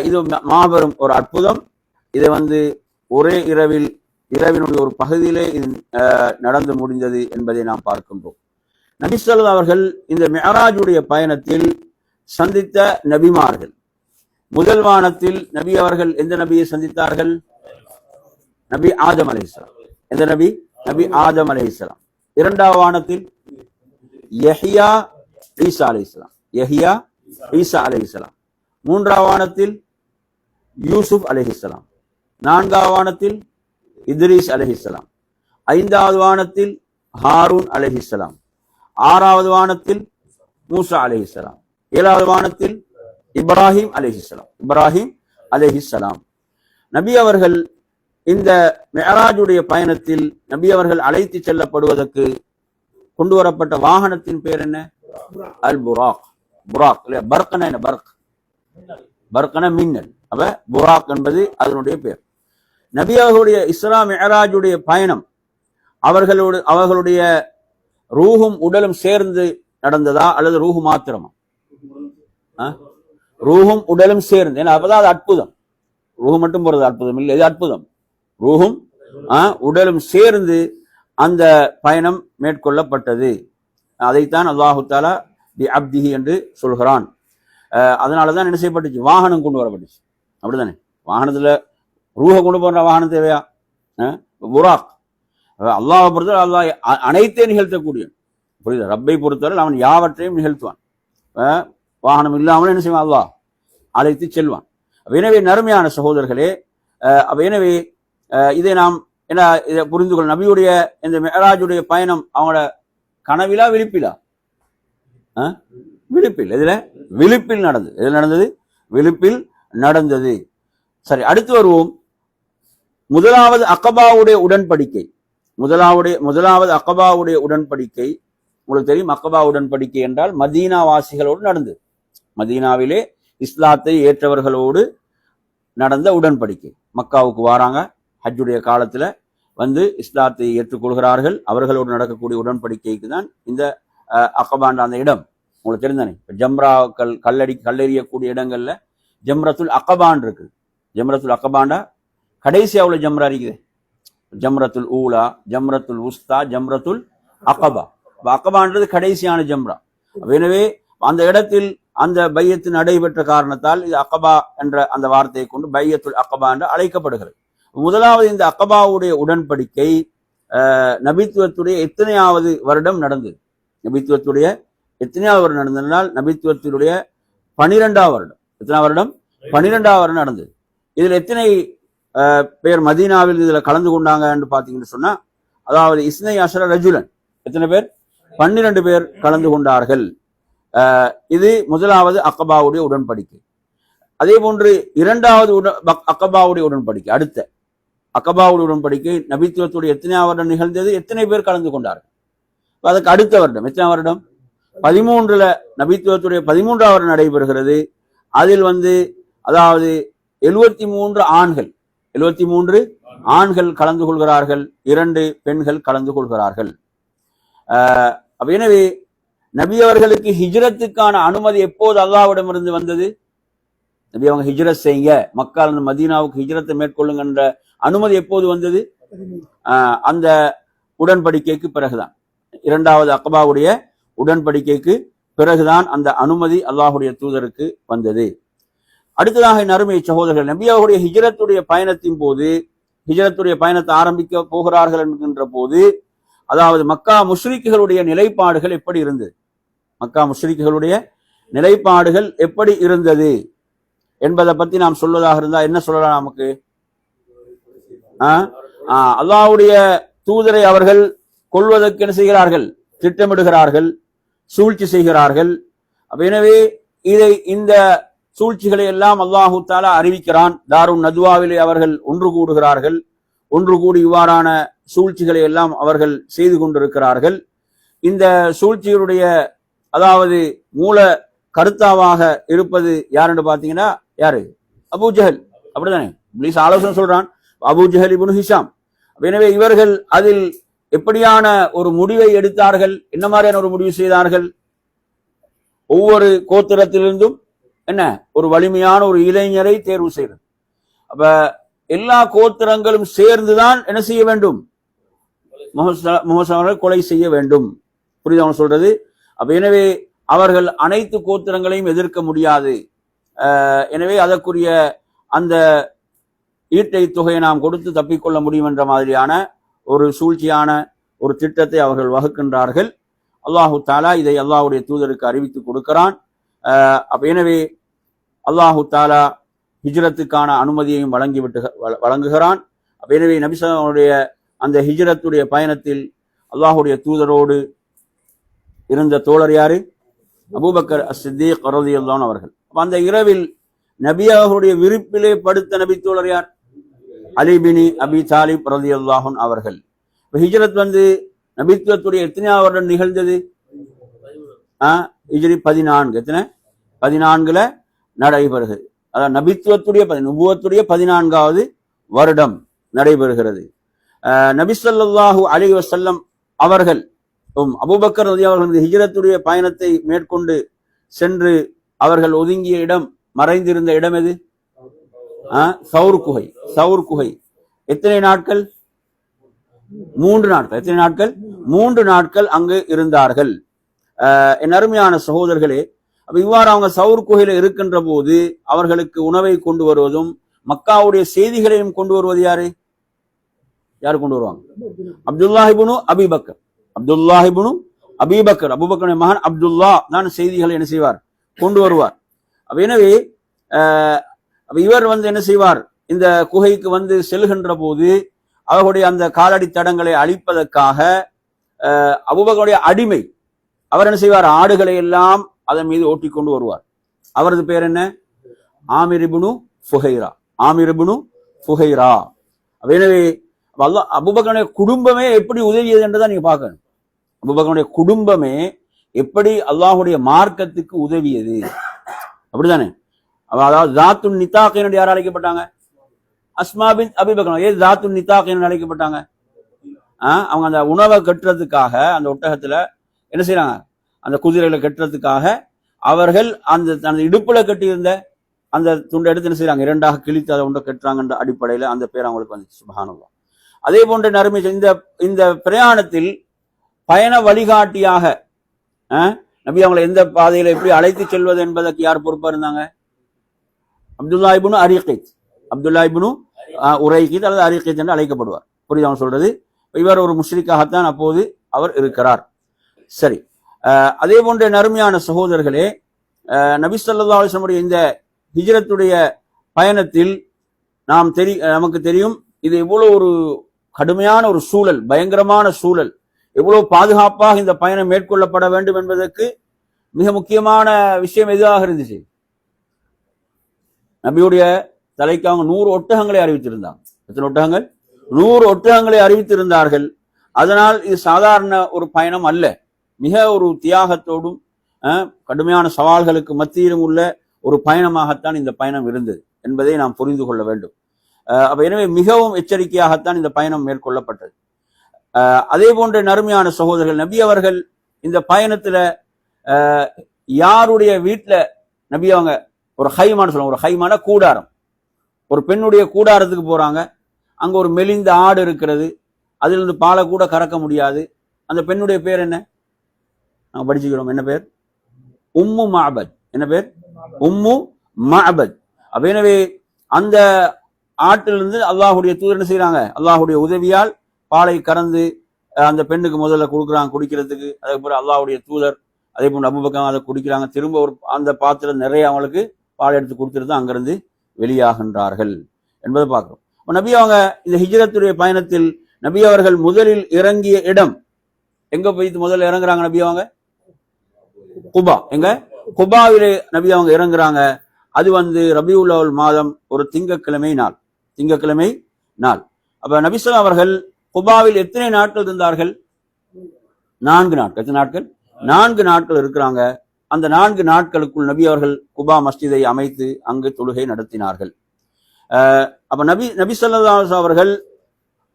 இது மாபெரும் ஒரு அற்புதம். இதை ஒரே இரவினுடைய ஒரு பகுதியிலே இது நடந்து முடிந்தது என்பதை நாம் பார்க்கின்றோம். நபி ஸல்லல்லாஹு அவர்கள் இந்த மிஅராஜுடைய பயணத்தில் சந்தித்த நபிமார்கள், முதல் வானத்தில் நபி அவர்கள் எந்த நபியை சந்தித்தார்கள்? நபி ஆதம் அலைஹிஸ்ஸலாம். எந்த நபி? நபி ஆதம் அலைஹிஸ்ஸலாம். இரண்டாவது வானத்தில் யஹ்யா ஈசா அலைஹிஸ்ஸலாம். யஹ்யா ஈசா அலைஹிஸ்ஸலாம். மூன்றாவது வானத்தில் யூசுப் அலைஹிஸ்ஸலாம். நான்காவது வானத்தில் இத்ரீஸ் அலைஹிஸ்ஸலாம். ஐந்தாவது வானத்தில் ஹாரூன் அலைஹிஸ்ஸலாம். ஆறாவது வானத்தில் மூசா அலைஹிஸ்ஸலாம். ஏழாவது வானத்தில் இப்ராஹிம் அலைஹிஸ்ஸலாம். இப்ராஹிம் அலைஹிஸ்ஸலாம். நபி அவர்கள் இந்த மிஅராஜுடைய பயணத்தில் நபி அவர்கள் அழைத்து செல்லப்படுவதற்கு கொண்டு வரப்பட்ட வாகனத்தின் பேர் என்ன? அல் புராக். புராக் இல்லையா? பர்கன என்ன? பர்கன மின்னல். அப்ப புராக் என்பது அதனுடைய பேர். நபி அவர்களுடைய இஸ்ரா மிஅராஜுடைய பயணம் அவர்களுடைய ரூஹும் உடலும் சேர்ந்து நடந்ததா அல்லது ரூஹு மாத்திரமா? ரூஹும் உடலும் சேர்ந்து. ஏன்னா அப்பதான் அது அற்புதம். ரூஹு மட்டும் போறது அற்புதம் இல்லை, இது அற்புதம். ரூஹும் உடலும் சேர்ந்து அந்த பயணம் மேற்கொள்ளப்பட்டது. அதைத்தான் அல்லாஹு தஆலா பி அப்திஹி என்று சொல்கிறான். அதனாலதான் என்ன செய்யப்பட்டுச்சு? வாகனம் கொண்டு வரப்பட்டுச்சு. அப்படித்தானே? வாகனத்துல ரூஹ கொண்டு போற வாகனம் தேவையா? புராக். அல்லாஹை பொறுத்தவரை அல்லாஹ் அனைத்தையும் நிகழ்த்தக்கூடிய, புரியுது? ரப்பை பொறுத்தவரை அவன் யாவற்றையும் நிகழ்த்துவான். வாகனம் இல்லாமல் என்ன செய்வான்? அல்லாஹ் அழைத்து செல்வான். எனவே நறுமையான சகோதரர்களே, எனவே இதை நாம் என்ன இதை புரிந்து கொள்ள, நபியுடைய இந்த மிஅராஜுடைய பயணம் அவங்களோட கனவிலா விழிப்பிலா? விழிப்பில். இதுல விழிப்பில் நடந்தது. எதில் நடந்தது? விழிப்பில் நடந்தது. சரி, அடுத்து வருவோம். முதலாவது அக்கபாவுடைய உடன்படிக்கை. முதலாவது அக்கபாவுடைய உடன்படிக்கை உங்களுக்கு தெரியும். அக்கபா உடன்படிக்கை என்றால் மதீனா வாசிகளோடு நடந்தது. மதீனாவிலே இஸ்லாத்தை ஏற்றவர்களோடு நடந்த உடன்படிக்கை. மக்காவுக்கு வாராங்க, ஹஜ்ஜுடைய காலத்துல இஸ்லாத்தை ஏற்றுக்கொள்கிறார்கள். அவர்களோடு நடக்கக்கூடிய உடன்படிக்கைக்கு தான் இந்த அக்கபாண்ட அந்த இடம் உங்களுக்கு தெரிந்தானே. ஜம்ரா கல்லெறியக்கூடிய இடங்கள்ல ஜம்ரத்துல் அக்கபான் இருக்கு. ஜம்ரத்துல் அக்கபாண்டா கடைசியாவுல ஜம்ரா இருக்குது. ஜம்ரத்துல் ஊலா, ஜம்ரத்துல் உஸ்தா, ஜம்ரத்துல் அக்கபா. அக்கபான்றது கடைசியான ஜம்ரா. எனவே அந்த இடத்தில் அந்த பையத்து நடைபெற்ற காரணத்தால் இது அக்கபா என்ற அந்த வார்த்தையை கொண்டு பையத்துல் அக்கபா என்று அழைக்கப்படுகிறது. முதலாவது இந்த அக்கபாவுடைய உடன்படிக்கை நபித்துவத்துடைய எத்தனையாவது வருடம் நடந்தது? நபித்துவத்துடைய எத்தனையாவது வருடம் நடந்ததுனால் நபித்துவத்தினுடைய 12ஆவது வருடம். எத்தனை வருடம்? 12ஆவது வருடம் நடந்தது. இதுல எத்தனை பேர் மதீனாவில் இதுல கலந்து கொண்டாங்க என்று பாத்தீங்கன்னு சொன்னா, அதாவது இஸ்னை அஷர ரஜுலன், எத்தனை பேர்? 12 பேர் கலந்து கொண்டார்கள். இது முதலாவது அக்கபாவுடைய உடன்படிக்கை. அதே போன்று இரண்டாவது அக்கபாவுடைய உடன்படிக்கை, அடுத்த அக்கபாவுடைய உடன்படிக்கை நபித்துவத்துடைய எத்தனையாவது வருடம் நிகழ்ந்தது? எத்தனை பேர் கலந்து கொண்டார்கள்? அதுக்கு அடுத்த வருடம் எத்தனை வருடம்? 13ல நபித்துவத்துடைய 13ஆவது வருடம் நடைபெறுகிறது. அதில் அதாவது 73 ஆண்கள் 73 ஆண்கள் கலந்து கொள்கிறார்கள், 2 பெண்கள் கலந்து கொள்கிறார்கள். எனவே நபி அவர்களுக்கு ஹிஜ்ரத்துக்கான அனுமதி எப்போது அல்லாஹ்விடமிருந்து வந்தது? நபி அவங்க ஹிஜ்ரத் செய்யுங்க, மக்கால மதீனாவுக்கு ஹிஜ்ரத்தை மேற்கொள்ளுங்க என்ற அனுமதி எப்போது வந்தது? அந்த உடன்படிக்கைக்கு பிறகுதான், இரண்டாவது அக்கபாவுடைய உடன்படிக்கைக்கு பிறகுதான் அந்த அனுமதி அல்லாஹுடைய தூதருக்கு வந்தது. அடுத்ததாக நறுமை சகோதரர்கள், நபி அவருடைய ஹிஜ்ரத்துடைய பயணத்தின் போது, ஹிஜ்ரத்துடைய பயணத்தை ஆரம்பிக்க போகிறார்கள் என்கின்ற போது, அதாவது மக்கா முஷ்ரிக்குகளுடைய நிலைப்பாடுகள் எப்படி இருந்தது? மக்கா முஷ்ரிக்குகளுடைய நிலைப்பாடுகள் எப்படி இருந்தது என்பதை பத்தி நாம் சொல்வதாக இருந்தா என்ன சொல்லலாம் நமக்கு? அல்லாஹ்வுடைய தூதரை அவர்கள் கொல்வதற்கு என்ன செய்கிறார்கள்? திட்டமிடுகிறார்கள், சூழ்ச்சி செய்கிறார்கள். எனவே இந்த சூழ்ச்சிகளை எல்லாம் அல்லாஹு தஆலா அறிவிக்கிறான். தாருன் நதுவாவிலே அவர்கள் ஒன்று கூடுகிறார்கள். ஒன்று கூடி இவ்வாறான சூழ்ச்சிகளை எல்லாம் அவர்கள் செய்து கொண்டிருக்கிறார்கள். இந்த சூழ்ச்சிகளுடைய அதாவது மூல கருத்தாவாக இருப்பது யாருன்னு பாத்தீங்கன்னா யாரு? அபூ ஜஹல். அப்படித்தானே? இப்லீஸ் ஆலோசனை சொல்றான், அபூ ஜஹல் இப்னு ஹிஷாம். எனவே இவர்கள் அதில் எப்படியான ஒரு முடிவை எடுத்தார்கள்? என்ன மாதிரியான ஒரு முடிவு செய்தார்கள்? ஒவ்வொரு கோத்திரத்திலிருந்தும் என்ன ஒரு வலிமையான ஒரு இளைஞரை தேர்வு செய்யறது. அப்ப எல்லா கோத்திரங்களும் சேர்ந்துதான் என்ன செய்ய வேண்டும்? முஹம்மது அவர்கள் கொலை செய்ய வேண்டும். புரியுது அவங்க சொல்றது? அப்ப எனவே அவர்கள் அனைத்து கோத்திரங்களையும் எதிர்க்க முடியாது. எனவே அதற்குரிய அந்த ஈட்டை தொகையை நாம் கொடுத்து தப்பிக்கொள்ள முடியும் என்ற மாதிரியான ஒரு சூழ்ச்சியான ஒரு திட்டத்தை அவர்கள் வகுக்கின்றார்கள். அல்லாஹு தாலா இதை அல்லாஹுடைய தூதருக்கு அறிவித்து கொடுக்கிறான். அப்ப எனவே அல்லாஹு தாலா ஹிஜ்ரத்துக்கான அனுமதியையும் வழங்குகிறான். அப்ப எனவே நபிசனுடைய அந்த ஹிஜ்ரத்துடைய பயணத்தில் அல்லாஹுடைய தூதரோடு இருந்த தோழர் யாரு? அபூபக்கர் அஸ்-சித்தீக் ரலியல்லாஹு அன்ஹு அவர்கள். அந்த இரவில் நபியாவுடைய விருப்பிலே படுத்த நபி தோழர் யார்? அலி பின் அபி தாலிப் ரலியல்லாஹு அன்ஹு அவர்கள். ஹிஜ்ரத் நபித்துவத்துடைய எத்தனையாவது வருடம் நிகழ்ந்தது? ஹிஜ்ரி 14. எத்தனை? 14ல நடைபெறுகிறது. அதாவது நபித்துவத்துடைய நுபுவத்துடைய 14வது வருடம் நடைபெறுகிறது. நபி ஸல்லல்லாஹு அலைஹி வஸல்லம் அவர்கள் அபூபக்கர் ரலியல்லாஹு அவர்கள் ஹிஜ்ரத்துடைய பயணத்தை மேற்கொண்டு சென்று அவர்கள் ஒதுங்கிய இடம், மறைந்திருந்த இடம் எது? சௌர் குகை. சௌர் குகை. எத்தனை நாட்கள்? 3 நாட்கள். எத்தனை நாட்கள்? 3 நாட்கள் அங்கு இருந்தார்கள். என் அருமையான சகோதரர்களே, அப்ப இவ்வாறு அவங்க சௌர் குகையில இருக்கின்ற போது அவர்களுக்கு உணவை கொண்டு வருவதும் மக்காவுடைய செய்திகளையும் கொண்டு வருவது யாரு? யாரு கொண்டு வருவாங்க? அப்துல்லாஹ் இப்னு அபீ பக்கர். அப்துல்லாஹ் இப்னு அபீ பக்கர், அபூபக்கருடைய மகன் அப்துல்லா தான் செய்திகளை என்ன செய்வார்? கொண்டு வருவார். அப்ப எனவே இவர் என்ன செய்வார்? இந்த குகைக்கு செல்கின்ற போது அவர்களுடைய அந்த காலடி தடங்களை அழிப்பதற்காக அபூபக்கருடைய அடிமை அவர் என்ன செய்வார்? ஆடுகளை எல்லாம் அதன் மீது ஓட்டி கொண்டு வருவார். அவரது பேர் என்ன? ஆமிர் இப்னு ஃபுஹைரா. ஆமிர் இப்னு ஃபுஹைரா. எனவே அபூபக்கருடைய குடும்பமே எப்படி உதவியது என்றுதான் நீங்க பார்க்கணும். அபூபக்கருடைய குடும்பமே எப்படி அல்லாஹுடைய மார்க்கத்துக்கு உதவியது, அப்படித்தானே? அதாவது ஜாத்துன் நிதாக் என்று யார் அழைக்கப்பட்டாங்க? அஸ்மா பின் அபீ பக்கர். ஏன் ஜாத்துன் நிதாக் என்று அழைக்கப்பட்டாங்க? அவங்க அந்த உணவை கட்டுறதுக்காக அந்த ஒட்டகத்துல என்ன செய்யறாங்க? அந்த குதிரைகளை கட்டுறதுக்காக அவர்கள் அந்த தனது இடுப்புல கட்டியிருந்த அந்த துண்டை எடுத்து என்ன செய்யறாங்க? 2ஆக கிழித்து அதை உண்டை கட்டுறாங்கன்ற அடிப்படையில அந்த பேர் அவங்களுக்கு வந்துச்சு. சுப்ஹானல்லாஹ். அதே போன்ற நறுமை இந்த பிரயாணத்தில் பயண வழிகாட்டியாக நபி அவங்களை எந்த பாதையில எப்படி அழைத்து செல்வது என்பதற்கு யார் பொறுப்பா இருந்தாங்க? அப்துல்லா இப்னு அரீகித். அப்துல்லா இப்னு உரைகித் அல்லது அரீகித் என்று அழைக்கப்படுவார். புரியுது அவங்க சொல்றது? இவர் ஒரு முஷ்ரிக்காகத்தான் அப்போது அவர் இருக்கிறார். சரி, அதே போன்ற நறுமையான சகோதரர்களே, நபி ஸல்லல்லாஹு அலைஹி வஸல்லம் இந்த ஹிஜ்ரத்துடைய பயணத்தில் நமக்கு தெரியும் இது எவ்வளவு ஒரு கடுமையான ஒரு சூழல், பயங்கரமான சூழல், எவ்வளவு பாதுகாப்பாக இந்த பயணம் மேற்கொள்ளப்பட வேண்டும் என்பதற்கு மிக முக்கியமான விஷயம் எதுவாக இருந்துச்சு? நபியுடைய தலைக்கு அவங்க 100 ஒட்டகங்களை அறிவித்திருந்தாங்க. எத்தனை ஒட்டகங்கள்? 100 ஒட்டகங்களை அறிவித்திருந்தார்கள். அதனால் இது சாதாரண ஒரு பயணம் அல்ல. மிக ஒரு தியாகத்தோடும் கடுமையான சவால்களுக்கு மத்தியிலும் உள்ள ஒரு பயணமாகத்தான் இந்த பயணம் இருந்தது என்பதை நாம் புரிந்து கொள்ள வேண்டும். அப்ப எனவே மிகவும் எச்சரிக்கையாகத்தான் இந்த பயணம் மேற்கொள்ளப்பட்டது. அதே போன்ற நறுமையான சகோதரர்கள், நபி அவர்கள் இந்த பயணத்துல யாருடைய வீட்டுல நபி அவங்க ஒரு ஹைமான்னு சொல்லுவாங்க. ஒரு ஹைமான கூடாரம். ஒரு பெண்ணுடைய கூடாரத்துக்கு போறாங்க. அங்க ஒரு மெலிந்த ஆடு இருக்கிறது. அதுல இருந்து பாலை கூட கறக்க முடியாது. அந்த பெண்ணுடைய பேர் என்ன? நாங்க படிச்சுக்கிறோம். என்ன பேர்? உம்மு மஅபத். என்ன பேர்? உம்மு மஅபத். அப்ப எனவே அந்த ஆட்டிலிருந்து அல்லாஹுடைய தூதர் என்ன செய்யறாங்க? அல்லாஹுடைய உதவியால் பாலை கறந்து அந்த பெண்ணுக்கு முதல்ல கொடுக்குறாங்க குடிக்கிறதுக்கு. அதுக்கப்புறம் அல்லாஹுடைய தூதர் அதே போன்று அபூபக்கர் அதை குடிக்கிறாங்க. திரும்ப ஒரு அந்த பாத்திரம் நிறைய அவங்களுக்கு பால் எடுத்து கொடுத்துட்டு தான் அங்கிருந்து வெளியாகின்றார்கள் என்பதை பார்க்கிறோம். நபி அவங்க இந்த ஹிஜ்ரத்துடைய பயணத்தில் நபி அவர்கள் முதலில் இறங்கிய இடம் எங்க போய் முதல்ல இறங்குறாங்க? நபி அவங்க குபா. எங்க? குபாவிலே நபி அவங்க இறங்குறாங்க. அது ரபியுல் அவ்வல் மாதம் ஒரு திங்கட்கிழமை நாள். திங்கட்கிழமை நாள். அப்ப நபி ஸல்லல்லாஹு அவர்கள் குபாவில் எத்தனை நாட்கள் இருந்தார்கள்? 4 நாட்கள். எத்தனை நாட்கள்? 4 நாட்கள் இருக்கிறாங்க. அந்த 4 நாட்களுக்குள் நபி அவர்கள் குபா மஸ்ஜிதை அமைத்து அங்கு தொழுகை நடத்தினார்கள். அப்ப நபி ஸல்லல்லாஹு அலைஹி வஸல்லம் அவர்கள்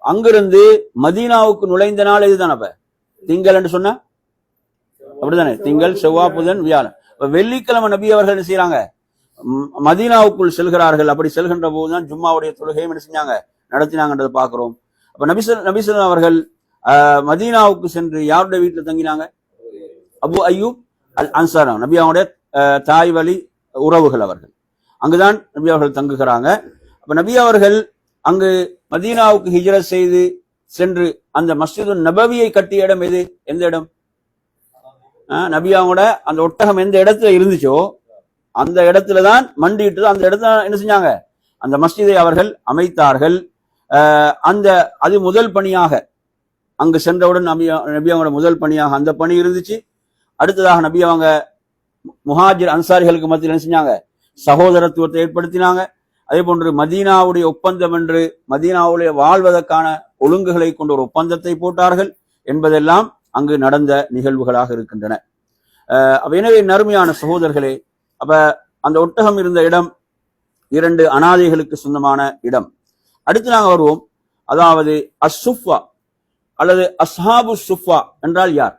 அங்கிருந்து மதீனாவுக்கு நுழைந்த நாள் இதுதான். அப்ப திங்கள் என்று சொன்ன அப்படித்தானே? திங்கள், செவ்வாய், புதன், வியாழன். வெள்ளிக்கிழமை நபி அவர்கள் என்ன செய்யறாங்க? மதீனாவுக்குள் செல்கிறார்கள். அப்படி செல்கின்ற போதுதான் ஜும்மாவுடைய தொழுகையும் என்ன செஞ்சாங்க, நடத்தினாங்கன்றதை பார்க்கிறோம். அப்ப நபிசல் அவர்கள் மதீனாவுக்கு சென்று யாருடைய வீட்டில் தங்கினாங்க? அபு அய்யூப் அல் அன்சார், நபி அவங்களுடைய தாய் வழி உறவுகள் அவர்கள். அங்குதான் நபி அவர்கள் தங்குகிறாங்க. அப்ப நபி அவர்கள் அங்கு மதீனாவுக்கு ஹிஜ்ரத் செய்து சென்று அந்த மஸ்ஜிது நபவியை கட்டிய இடம் எது? எந்த இடம்? நபி அவங்களோட அந்த ஒட்டகம் எந்த இடத்துல இருந்துச்சோ அந்த இடத்துலதான் மண்டிட்டு அந்த இடத்துல என்ன செஞ்சாங்க, அந்த மஸ்ஜிதை அவர்கள் அமைத்தார்கள். அந்த அது முதல் பணியாக அங்கு சென்றவுடன் நபி அவங்களோட முதல் பணியாக அந்த பணி இருந்துச்சு. அடுத்ததாக நபி அவங்க முஹாஜிர் அன்சாரிகளுக்கு மத்தியில் என்ன செஞ்சாங்க, சகோதரத்துவத்தை ஏற்படுத்தினாங்க. அதே போன்று மதீனாவுடைய ஒப்பந்தம் என்று மதீனாவுடைய வாழ்வதற்கான ஒழுங்குகளை கொண்ட ஒரு ஒப்பந்தத்தை போட்டார்கள் என்பதெல்லாம் அங்கு நடந்த நிகழ்வுகளாக இருக்கின்றன. எனவே நறுமையான சகோதரர்களே, அப்ப அந்த ஒட்டகம் இருந்த இடம் 2 அனாதைகளுக்கு சொந்தமான இடம். அடுத்து நாங்கள் வருவோம். அதாவது அஸ்ஸுஃபா அல்லது அஸ்ஹாபு சுஃபா என்றால் யார்?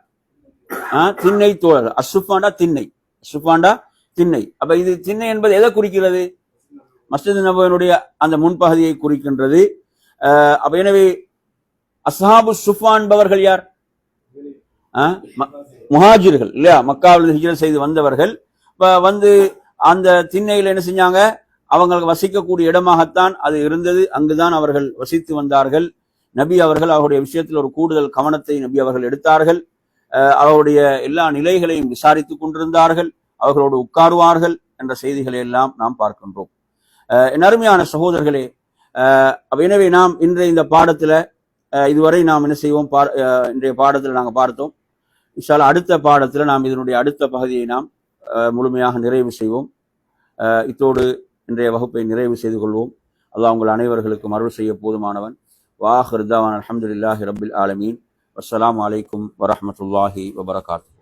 திண்ணை தோழர்கள். அஸ்ஸுஃபாண்டா திண்ணை, அஸ்ஸுஃபாண்டா திண்ணை. அப்ப இது திண்ணை என்பது எதை குறிக்கிறது? மஸ்ஜித் நபவியினுடைய அந்த முன்பகுதியை குறிக்கின்றது. அப்ப எனவே அஸ்ஹாபு சுஃபா என்பவர்கள் யார்? முஹாஜிர்கள் இல்லையா, மக்காவில் ஹிஜ்ரத் செய்து வந்தவர்கள். வந்து அந்த திண்ணையில் என்ன செஞ்சாங்க, அவங்களுக்கு வசிக்கக்கூடிய இடமாகத்தான் அது இருந்தது. அங்குதான் அவர்கள் வசித்து வந்தார்கள். நபி அவர்கள் அவருடைய விஷயத்தில் ஒரு கூடுதல் கவனத்தை நபி அவர்கள் எடுத்தார்கள். அவருடைய எல்லா நிலைகளையும் விசாரித்துக் கொண்டிருந்தார்கள். அவர்களோடு உட்காருவார்கள் என்ற செய்திகளை எல்லாம் நாம் பார்க்கின்றோம். அருமையான சகோதரர்களே, எனவே நாம் இன்றைய இந்த பாடத்துல இதுவரை நாம் என்ன செய்வோம், இன்றைய பாடத்தில் நாங்கள் பார்த்தோம். இன்ஷா அல்லாஹ் அடுத்த பாடத்தில் நாம் இதனுடைய அடுத்த பகுதியை நாம் முழுமையாக நிறைவு செய்வோம். இத்தோடு இன்றைய வகுப்பை நிறைவு செய்து கொள்வோம். அல்லாஹ் உங்கள் அனைவர்களுக்கும் அருள் செய்ய போதுமானவன். வாஹிர் தஅவானா அல்ஹம்துலில்லாஹி ரப்பில் ஆலமீன். வஸ்ஸலாமு அலைக்கும் வரஹ்மத்துல்லாஹி வபரகாத்துஹு.